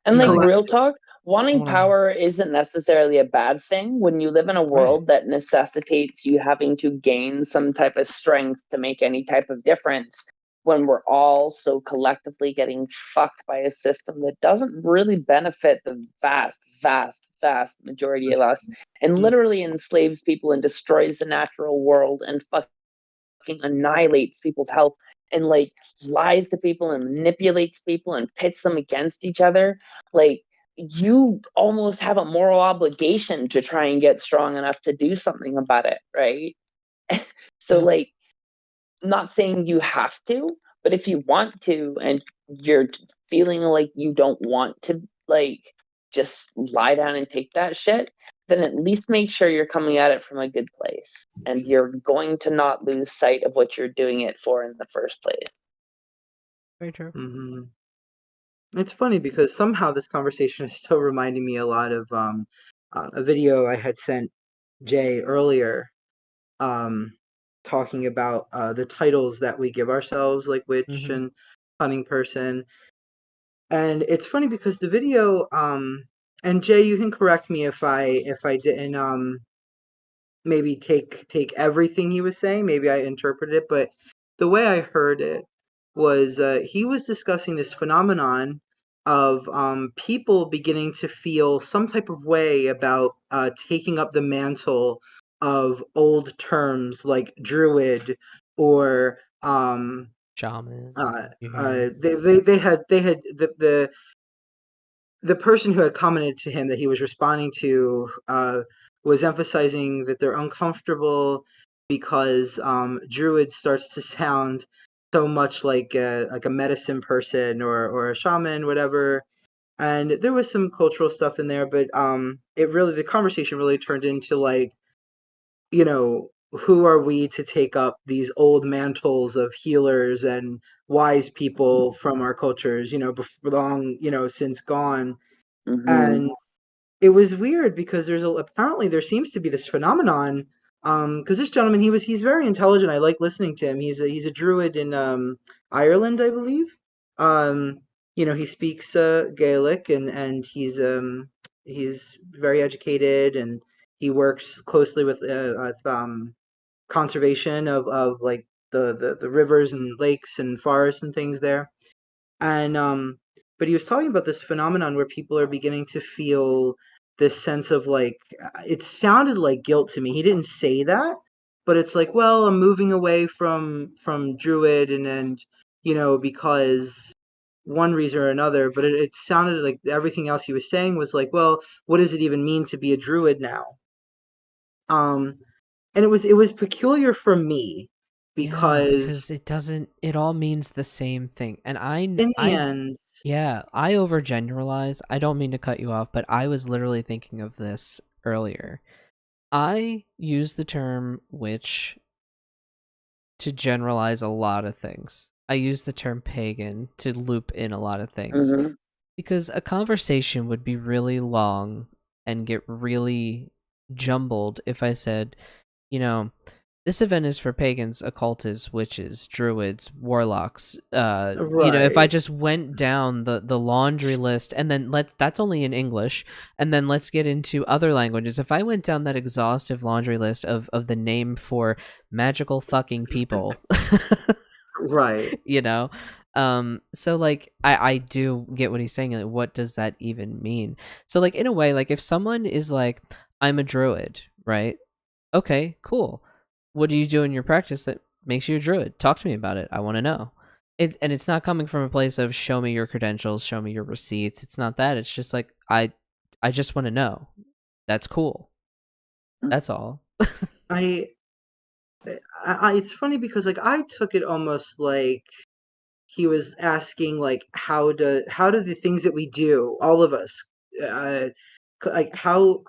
And like Like, real talk, wanting wanna- power isn't necessarily a bad thing when you live in a world that necessitates you having to gain some type of strength to make any type of difference, when we're all so collectively getting fucked by a system that doesn't really benefit the vast, vast, vast majority of us, and literally enslaves people and destroys the natural world and fucking annihilates people's health and like lies to people and manipulates people and pits them against each other. Like, you almost have a moral obligation to try and get strong enough to do something about it, right? So Yeah. like, I'm not saying you have to, but if you want to and you're feeling like you don't want to like just lie down and take that shit, then at least make sure you're coming at it from a good place and you're going to not lose sight of what you're doing it for in the first place. Very true. Hmm. It's funny because somehow this conversation is still reminding me a lot of a video I had sent Jay earlier, um, talking about the titles that we give ourselves, like witch Mhm. and cunning person. And it's funny because the video, and Jay, you can correct me if I didn't maybe take everything he was saying. Maybe I interpreted it, but the way I heard it was he was discussing this phenomenon of people beginning to feel some type of way about taking up the mantle of old terms like druid or Shaman. uh, Yeah. they had the person who had commented to him that he was responding to was emphasizing that they're uncomfortable because druid starts to sound so much like a medicine person or a shaman, whatever. And there was some cultural stuff in there, but the conversation really turned into like, you know, who are we to take up these old mantles of healers and wise people from our cultures, long, since gone. Mm-hmm. And it was weird because apparently there seems to be this phenomenon. Because this gentleman, he's very intelligent. I like listening to him. He's a druid in Ireland, I believe. Um, he speaks Gaelic, and he's very educated, and he works closely with conservation of like the rivers and lakes and forests and things there. And but he was talking about this phenomenon where people are beginning to feel this sense of like, it sounded like guilt to me. He didn't say that, but it's like, well, I'm moving away from druid and because one reason or another. But it sounded like everything else he was saying was like, well, what does it even mean to be a druid now? um and it was peculiar for me Yeah, because because it all means the same thing. And in the end, yeah, I overgeneralize. I don't mean to cut you off, but I was literally thinking of this earlier. I use the term witch to generalize a lot of things. I use the term pagan to loop in a lot of things Mm-hmm. because a conversation would be really long and get really jumbled if I said, you know, this event is for pagans, occultists, witches, druids, warlocks. If I right. just went down the laundry list and then that's only in English, and then let's get into other languages. If I went down that exhaustive laundry list of the name for magical fucking people, Right. you know, so like I do get what he's saying. Like, what does that even mean? So like in a way, like if someone is like, I'm a druid, right? Okay, cool. What do you do in your practice that makes you a druid? Talk to me about it. I want to know. And it's not coming from a place of show me your credentials, show me your receipts. It's not that. It's just like I just want to know. That's cool. That's all. I, it's funny because like I took it almost like he was asking like how do the things that we do, all of us, uh like how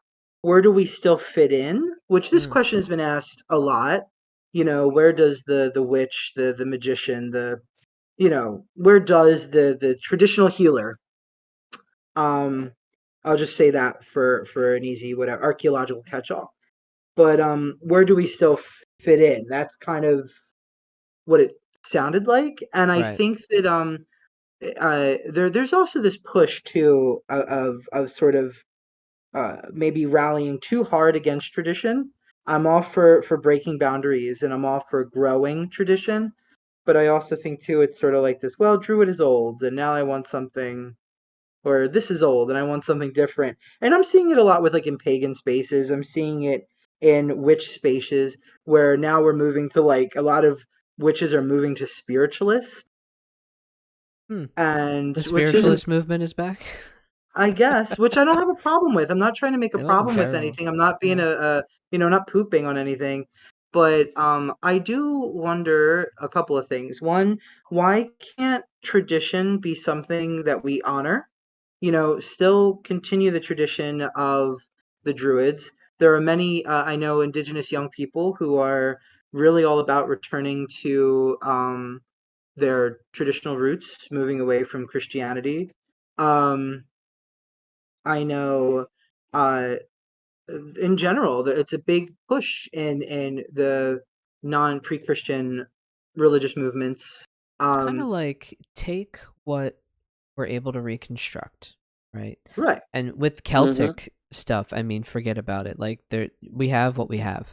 where do we still fit in? Which this Mm, question has been asked a lot. Where does the witch, the magician, where does the traditional healer, um I'll just say that for an easy whatever archaeological catch-all. But where do we still fit in? That's kind of what it sounded like. And I right. think that there's also this push too of sort of maybe rallying too hard against tradition. I'm all for breaking boundaries, and I'm all for growing tradition, but I also think too it's sort of like this, well, druid is old and now I want something, or this is old and I want something different. And I'm seeing it a lot with like in pagan spaces. I'm seeing it in witch spaces where now we're moving to like a lot of witches are moving to spiritualist, Hmm. and The which isn't spiritualist movement is back. I guess, which I don't have a problem with. I'm not trying to make a It wasn't problem with terrible. anything. I'm not being not pooping on anything. But I do wonder a couple of things. One, why can't tradition be something that we honor? Still continue the tradition of the Druids. There are many, I know, indigenous young people who are really all about returning to their traditional roots, moving away from Christianity. Um, I know, uh, in general, it's a big push in the non-pre-Christian religious movements. It's kind of like take what we're able to reconstruct, right? Right. And with Celtic stuff, I mean, forget about it. Like we have what we have.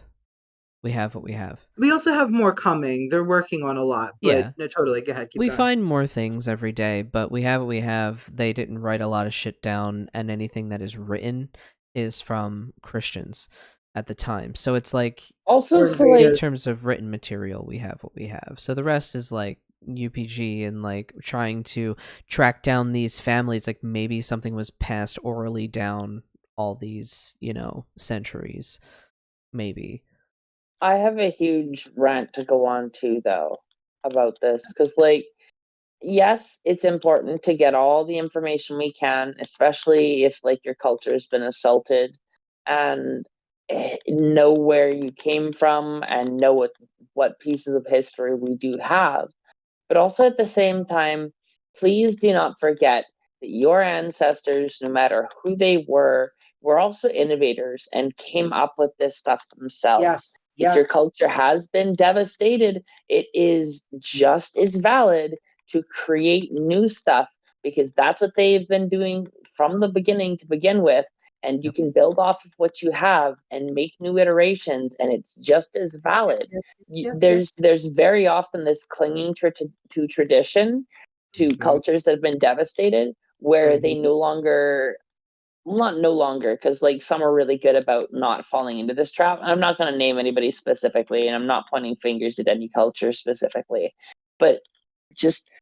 We have what we have. We also have more coming. They're working on a lot, but Yeah. no, totally. Go ahead, keep We going. find more things every day, but we have what we have. They didn't write a lot of shit down, and anything that is written is from Christians at the time. So it's like, Also, Or so they like in terms of written material, we have what we have. So the rest is like UPG and like trying to track down these families. Like maybe something was passed orally down all these, centuries. Maybe. I have a huge rant to go on to though about this because like yes, it's important to get all the information we can, especially if like your culture has been assaulted and know where you came from and know what pieces of history we do have. But also at the same time, please do not forget that your ancestors, no matter who they were also innovators and came up with this stuff themselves. Yes. If your culture has been devastated, it is just as valid to create new stuff because that's what they've been doing from the beginning to begin with. And you can build off of what you have and make new iterations, and it's just as valid. There's very often this clinging to tradition, to cultures that have been devastated, where they no longer, not no longer, because like some are really good about not falling into this trap. I'm not going to name anybody specifically, and I'm not pointing fingers at any culture specifically, but just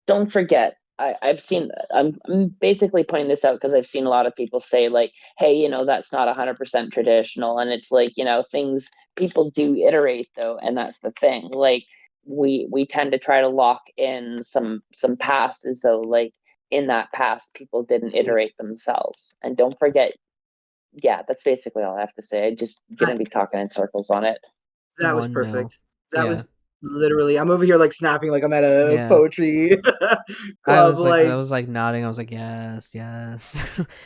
don't forget. I've seen. I'm basically pointing this out because I've seen a lot of people say like, "Hey, that's not 100% traditional," and it's like things people do iterate though, and that's the thing. Like we tend to try to lock in some past as though like in that past people didn't iterate themselves. And don't forget, yeah, that's basically all I have to say. I just gonna be talking in circles on it. That was 1 mil. perfect. That was Yeah. literally. I'm over here like snapping like I'm at a Yeah. poetry I club. was like nodding. I was like, yes.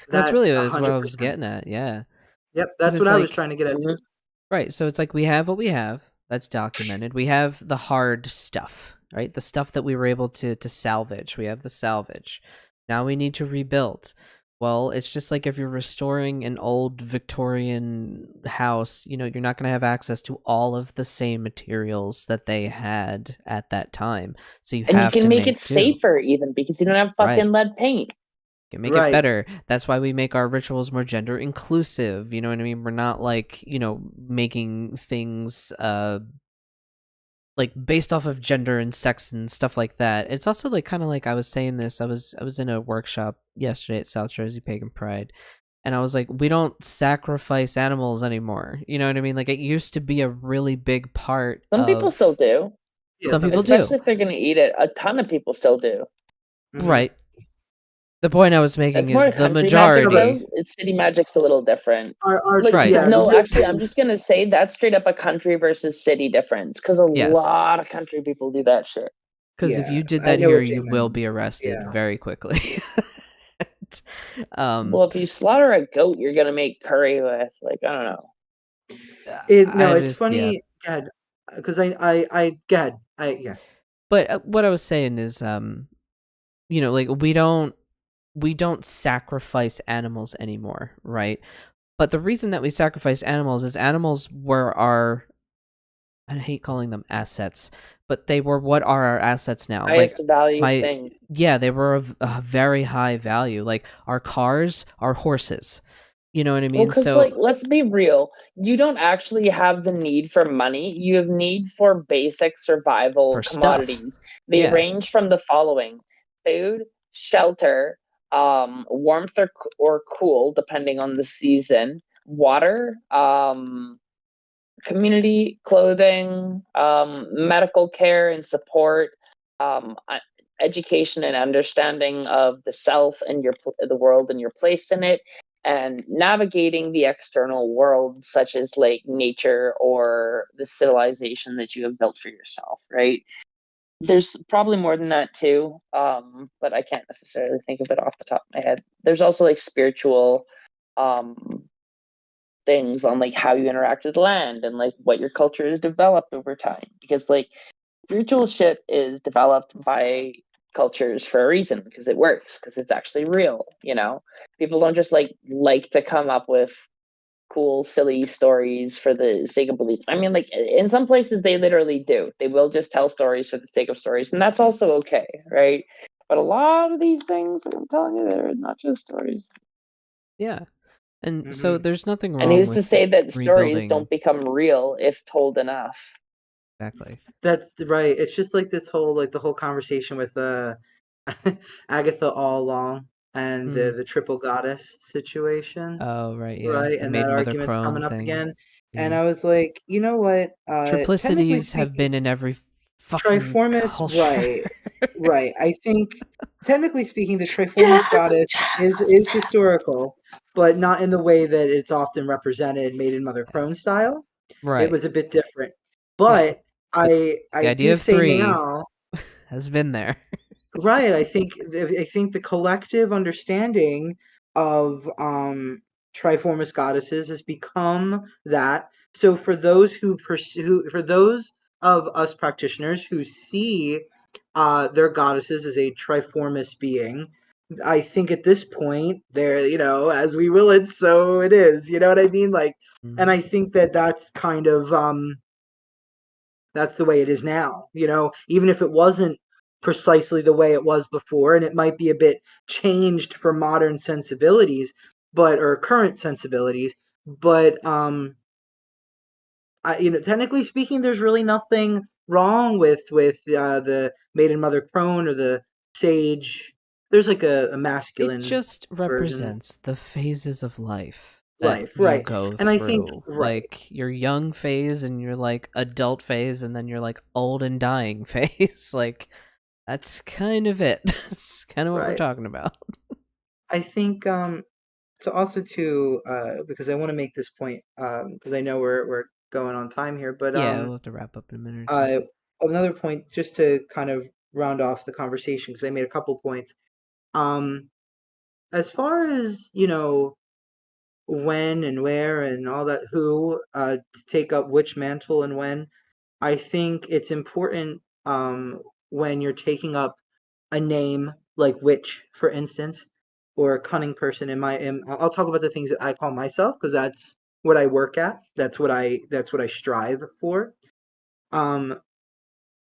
That's really what I was 100%. getting at. Yeah. Yep, that's what I was trying to get at. Right. So it's like we have what we have. That's documented. We have the hard stuff, right? The stuff that we were able to salvage. We have the salvage. Now we need to rebuild. Well, it's just like if you're restoring an old Victorian house, you're not going to have access to all of the same materials that they had at that time. So you have you can to make it do. safer even because you don't have fucking lead paint. Can make it better. That's why we make our rituals more gender inclusive. You know what I mean? We're not like, making things like based off of gender and sex and stuff like that. It's also like kind of like I was saying this. I was in a workshop yesterday at South Jersey Pagan Pride, and I was like, we don't sacrifice animals anymore. You know what I mean? Like it used to be a really big part. Some people still do. Some people especially if they're going to eat it. A ton of people still do. Right. The point I was making That's more is the country majority. Magic, it's city magic's a little different. Right. No, actually, I'm just gonna say that's straight up a country versus city difference because a lot of country people do that shit. Because if you did that here, you will be arrested very quickly. Well, if you slaughter a goat, you're gonna make curry with. Like I don't know. It's funny, because I yeah. But what I was saying is, like we don't sacrifice animals anymore, right? But the reason that we sacrifice animals is animals were our, I hate calling them assets, but they were what are our assets now. Highest value thing. Yeah, they were of a very high value. Like our cars, our horses. You know what I mean? Because like, let's be real. You don't actually have the need for money. You have need for basic survival commodities. They range from the following: food, shelter, warmth or cool, depending on the season, water, community, clothing, medical care and support, education and understanding of the self and the world and your place in it, and navigating the external world, such as like nature or the civilization that you have built for yourself, right? There's probably more than that too, but I can't necessarily think of it off the top of my head. There's also like spiritual things on like how you interact with land and like what your culture has developed over time, because like spiritual shit is developed by cultures for a reason, because it works, because it's actually real, you know. People don't just like to come up with cool silly stories for the sake of belief. I mean, like in some places they literally do, they will just tell stories for the sake of stories, and that's also okay, right? But a lot of these things that I'm telling you, they're not just stories. Yeah. And so there's nothing And wrong who's to with say that stories rebuilding. don't become real if told enough? Exactly. That's right. It's just like this whole the whole conversation with Agatha all along and the triple goddess situation, Oh, right, yeah. right? The And that Maiden Mother argument's Crone coming up thing. again. And Yeah. I was like, you know what? Technically Triplicities have speaking, been in every fucking Triformis, culture. right, right. I think technically speaking, the Triformis goddess is historical, but not in the way that it's often represented, Maiden Mother Crone style. It Right. was a bit different. Yeah. But But I the idea do of say 3 now, has been there. right, I think the collective understanding of Triformis goddesses has become that. So for those who pursue, for those of us practitioners who see their goddesses as a Triformis being, I think at this point they're, as we will it, so it is. You know what I mean? Like, and I think that that's kind of that's the way it is now. Even if it wasn't precisely the way it was before, and it might be a bit changed for modern sensibilities, or current sensibilities, but technically speaking, there's really nothing wrong with the Maiden Mother Crone or the Sage. There's like a It masculine just version. represents the phases of life that Life, you right? go And I think through. right. Like your young phase and your like adult phase and then your like old and dying phase. Like that's kind of it. That's kind of what we're Right. talking about. I think so also too because I want to make this point because I know we're going on time here, but Yeah, we'll have to wrap up in a minute or two. another point just to kind of round off the conversation because I made a couple points. As far as when and where and all that, who to take up which mantle and when, I think it's important when you're taking up a name like witch, for instance, or a cunning person. I'll talk about the things that I call myself because that's what I work at. That's what I strive for. Um,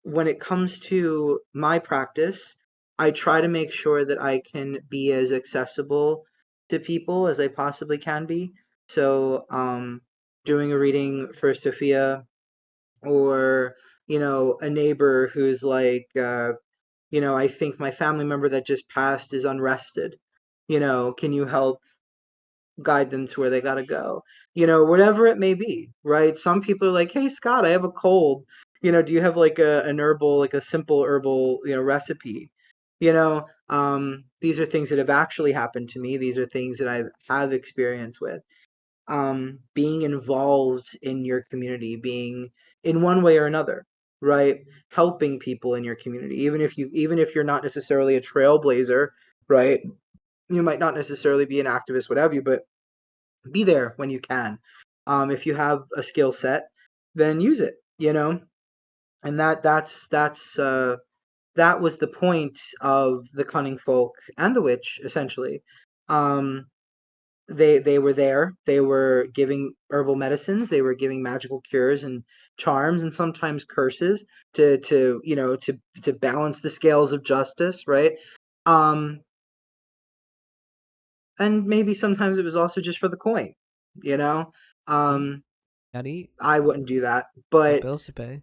when it comes to my practice, I try to make sure that I can be as accessible to people as I possibly can be. So, doing a reading for Sophia or, a neighbor who's like, I think my family member that just passed is unrested. Can you help guide them to where they got to go? Whatever it may be, right? Some people are like, hey, Scott, I have a cold. Do you have like an herbal, like a simple herbal, recipe? These are things that have actually happened to me. These are things that I have experience with. Being involved in your community, being in one way or another, right? Helping people in your community, even if you're not necessarily a trailblazer, right? You might not necessarily be an activist, whatever you, but be there when you can. If you have a skill set, then use it, and that was the point of the cunning folk and the witch, essentially. They were there. They were giving herbal medicines. They were giving magical cures and charms and sometimes curses to balance the scales of justice, right? And maybe sometimes it was also just for the coin, you know. Um, Gotta eat. I wouldn't do that, Got but bills to pay.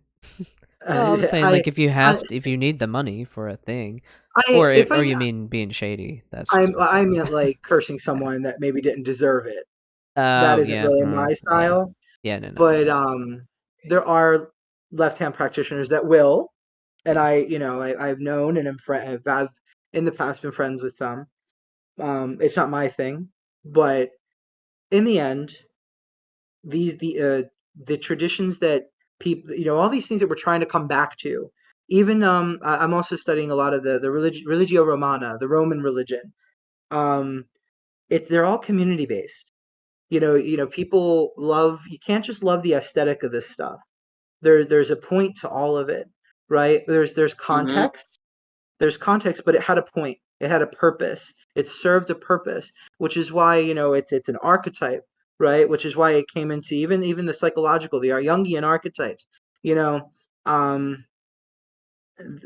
Well, I was saying I, like if you need the money for a thing, Or you mean being shady? That's just I meant like cursing someone that maybe didn't deserve it. That oh isn't yeah, really my style. yeah, no. But there are left-hand practitioners that will, and Yeah. I've known and I've in the past been friends with some. It's not my thing, but in the end, the traditions that people, all these things that we're trying to come back to. Even I'm also studying a lot of the religio romana, the Roman religion. Um, they're all community based. People love. You can't just love the aesthetic of this stuff. There's a point to all of it, right? There's Mm-hmm. context. There's context, but it had a point. It had a purpose. It served a purpose, which is why it's an archetype, right? Which is why it came into even the psychological, the Jungian archetypes. You know, um,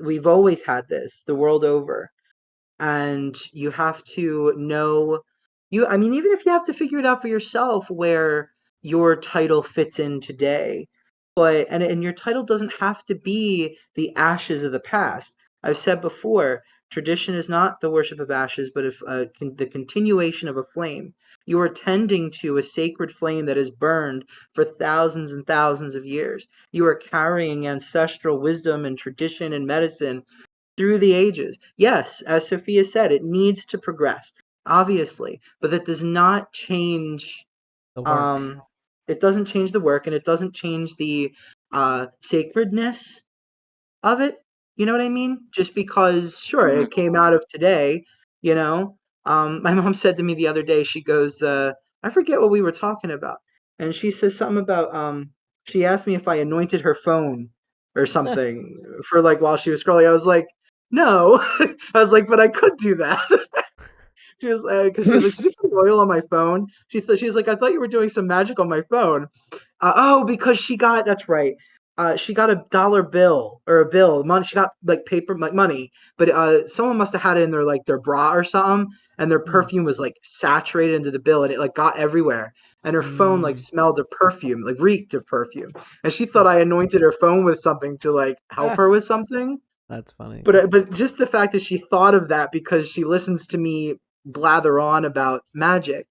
we've always had this the world over, and you have to know even if you have to figure it out for yourself where your title fits in today, and your title doesn't have to be the ashes of the past. I've said before, tradition is not the worship of ashes, but if the continuation of a flame. You are tending to a sacred flame that has burned for thousands and thousands of years. You are carrying ancestral wisdom and tradition and medicine through the ages. Yes, as Sophia said, it needs to progress, obviously, but that does not change. The work. It doesn't change the work, and it doesn't change the sacredness of it. You know what I mean? Just because, sure, Mm-hmm. it came out of today. You know, my mom said to me the other day, she goes, I forget what we were talking about, and she says something about she asked me if I anointed her phone or something for like while she was scrolling. I was like, no. I was like, but I could do that. She was because she was like, did you put oil on my phone? She was like, I thought you were doing some magic on my phone. Because that's right. She got a dollar bill or a bill money. She got like paper like money, but someone must have had it in their bra or something, and their perfume was like saturated into the bill, and it like got everywhere. And her phone like smelled of perfume, like reeked of perfume, and she thought I anointed her phone with something to like help her with something. That's funny. But just the fact that she thought of that because she listens to me blather on about magic.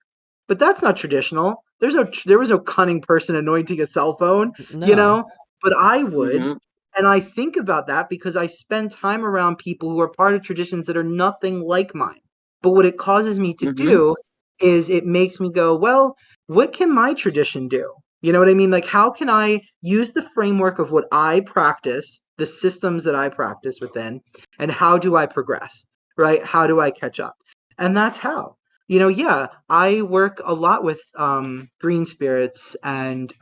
But that's not traditional. There was no cunning person anointing a cell phone, No. But I would, Mm-hmm. and I think about that because I spend time around people who are part of traditions that are nothing like mine. But what it causes me to Mm-hmm. do is it makes me go, well, what can my tradition do? You know what I mean? Like, how can I use the framework of what I practice, the systems that I practice within, and how do I progress, right? How do I catch up? And that's how. Yeah, I work a lot with green spirits and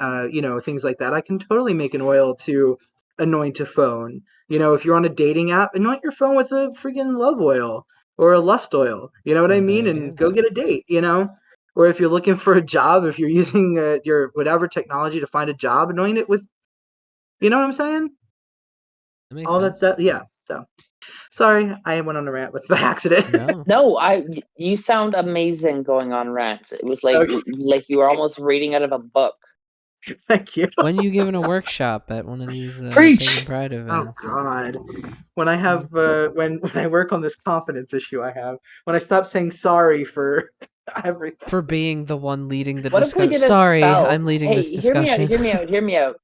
things like that. I can totally make an oil to anoint a phone. If you're on a dating app, anoint your phone with a freaking love oil or a lust oil. You know what I There mean? you And go. go get a date. Or if you're looking for a job, if you're using your whatever technology to find a job, anoint it with. You know what I'm saying? That makes All sense. yeah. So sorry, I went on a rant with the accident. No. No, you sound amazing going on rants. It was Okay. like you were almost reading out of a book. Thank you. When are you giving a workshop at one of these Preach! Pagan Pride Oh events? God. When I have when I work on this confidence issue I have, when I stop saying sorry for everything. For being the one leading the What if we discussion. did a Sorry, spell? I'm leading this Hey, hear me out, discussion. hear me out, hear me out.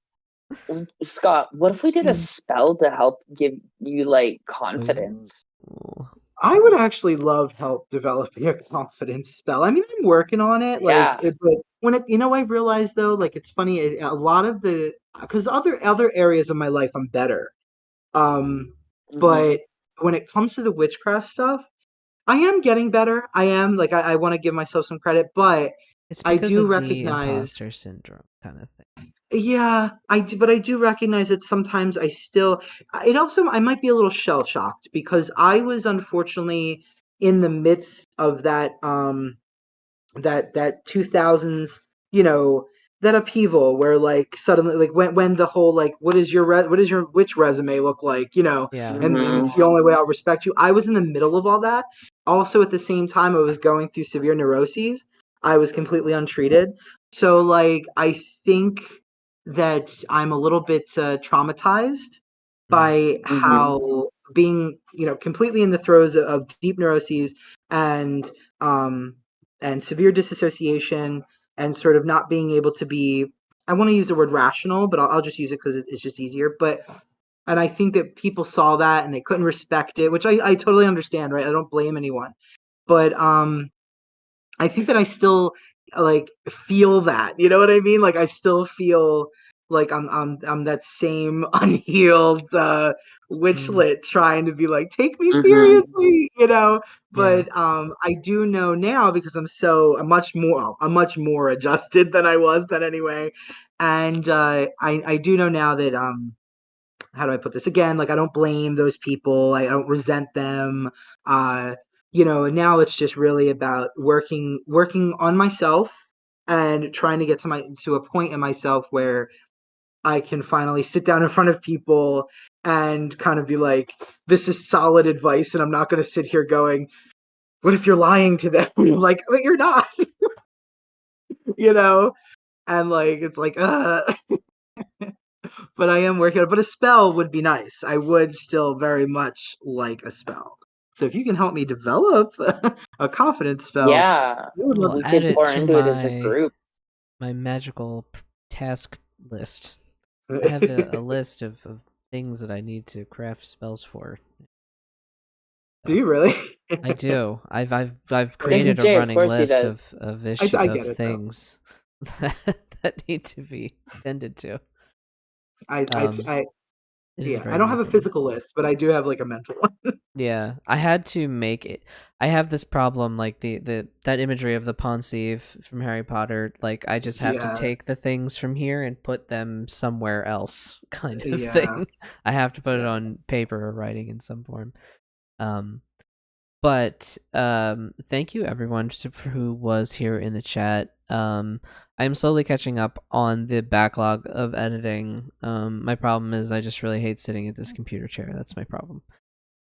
Scott, what if we did a spell to help give you like confidence? Ooh. I would actually love help developing a confidence spell. I mean, I'm working on it, Yeah. but when I realized though, like it's funny, a lot of because other areas of my life I'm better. Mm-hmm. But when it comes to the witchcraft stuff, I am getting better. I am like I want to give myself some credit, but It's I because do of the recognize. imposter syndrome kind of thing. Yeah, but I do recognize that sometimes I might be a little shell shocked because I was unfortunately in the midst of that 2000s, you know, that upheaval where like suddenly like when the whole like what is your witch resume look like, Yeah. and Mm-hmm. it's the only way I'll respect you. I was in the middle of all that. Also at the same time I was going through severe neuroses. I was completely untreated. So like I think that I'm a little bit traumatized by how being, completely in the throes of deep neuroses and severe disassociation and sort of not being able to be, I want to use the word rational, but I'll just use it because it's just easier. And I think that people saw that and they couldn't respect it, which I totally understand, right? I don't blame anyone. But I think that I still like feel that. You know what I mean? Like I still feel like I'm that same unhealed witchlet trying to be like, take me seriously, But I do know now because I'm much more adjusted than I was then anyway. And I do know now that how do I put this again? Like I don't blame those people. I don't resent them. Now it's just really about working on myself and trying to get to a point in myself where I can finally sit down in front of people and kind of be like, this is solid advice, and I'm not going to sit here going, what if you're lying to them? Like, but you're not, and like it's like, but I am working on it. But a spell would be nice. I would still very much like a spell. So if you can help me develop a confidence spell, Yeah, we could pour into it as a group. My magical task list. I have a list of things that I need to craft spells for. Do you really? I do. I've created a running list of things that need to be attended to. I don't have a physical list, but I do have like a mental one. Yeah, I had to make it. I have this problem, like that imagery of the Pensieve from Harry Potter. Like I just have to take the things from here and put them somewhere else, kind of thing. I have to put it on paper or writing in some form. But thank you everyone who was here in the chat. I'm slowly catching up on the backlog of editing. My problem is I just really hate sitting at this computer chair. That's my problem.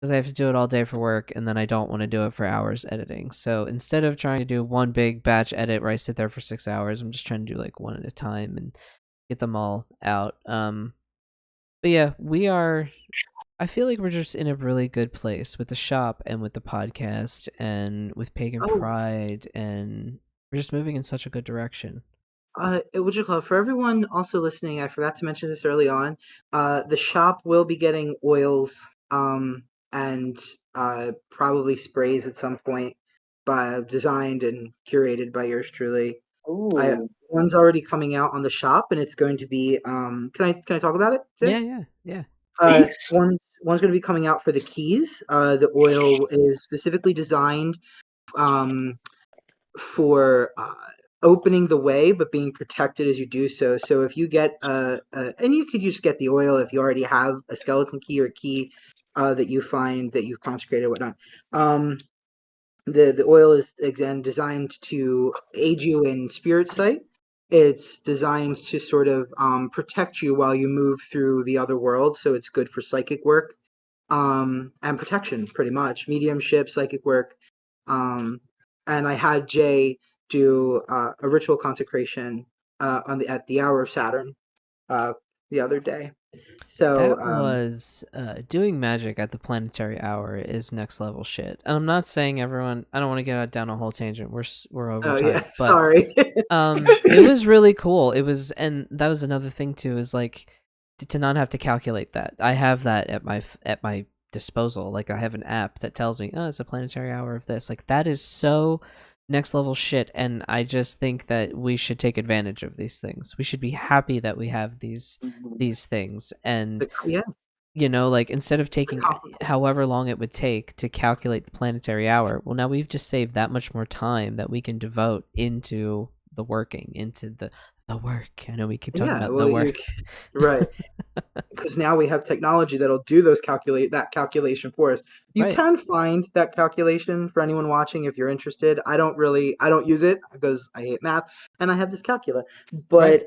Because I have to do it all day for work, and then I don't want to do it for hours editing. So instead of trying to do one big batch edit where I sit there for 6 hours, I'm just trying to do like one at a time and get them all out. But yeah, I feel like we're just in a really good place with the shop and with the podcast and with Pagan Pride, and we're just moving in such a good direction. For everyone also listening, I forgot to mention this early on. The shop will be getting oils and probably sprays at some point, designed and curated by yours truly. One's already coming out on the shop, and it's going to be. Can I talk about it, Jay? Yeah. One's going to be coming out for the keys. The oil is specifically designed for opening the way, but being protected as you do so. So if you get and you could just get the oil if you already have a skeleton key or a key that you find that you've consecrated or whatnot. The oil is again designed to aid you in spirit sight. It's designed to sort of protect you while you move through the other world. So it's good for psychic work and protection, pretty much mediumship, psychic work. And I had Jay do a ritual consecration at the Hour of Saturn the other day. So that was doing magic at the planetary hour is next level shit. And I'm not saying everyone. I don't want to get down a whole tangent. We're over time. Yeah, but, sorry. It was really cool. It was, and that was another thing too. Is like to not have to calculate that. I have that at my disposal. Like I have an app that tells me, oh, it's a planetary hour of this. Like that is so next level shit, and I just think that we should take advantage of these things. We should be happy that we have these things, and like instead of taking however long it would take to calculate the planetary hour, well, now we've just saved that much more time that we can devote into the working, into the work. I know we keep talking about the work, right? Because now we have technology that'll do that calculation for us. You can find that calculation for anyone watching if you're interested. I don't use it because I hate math, and I have this calculator. But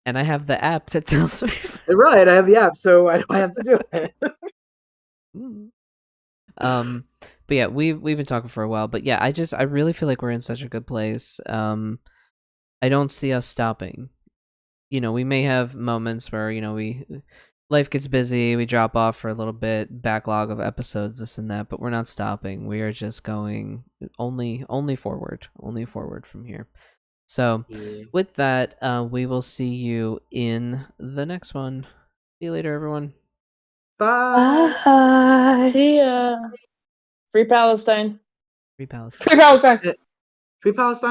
and I have the app that tells me. Right, I have the app, so I don't have to do it. But yeah, we've been talking for a while. But yeah, I really feel like we're in such a good place. I don't see us stopping. We may have moments where we life gets busy, we drop off for a little bit, backlog of episodes, this and that, but we're not stopping. We are just going only forward from here. So Yeah. with that, we will see you in the next one. See you later, everyone. Bye. Bye. See ya. Free Palestine. Free Palestine. Free Palestine. Free Palestine.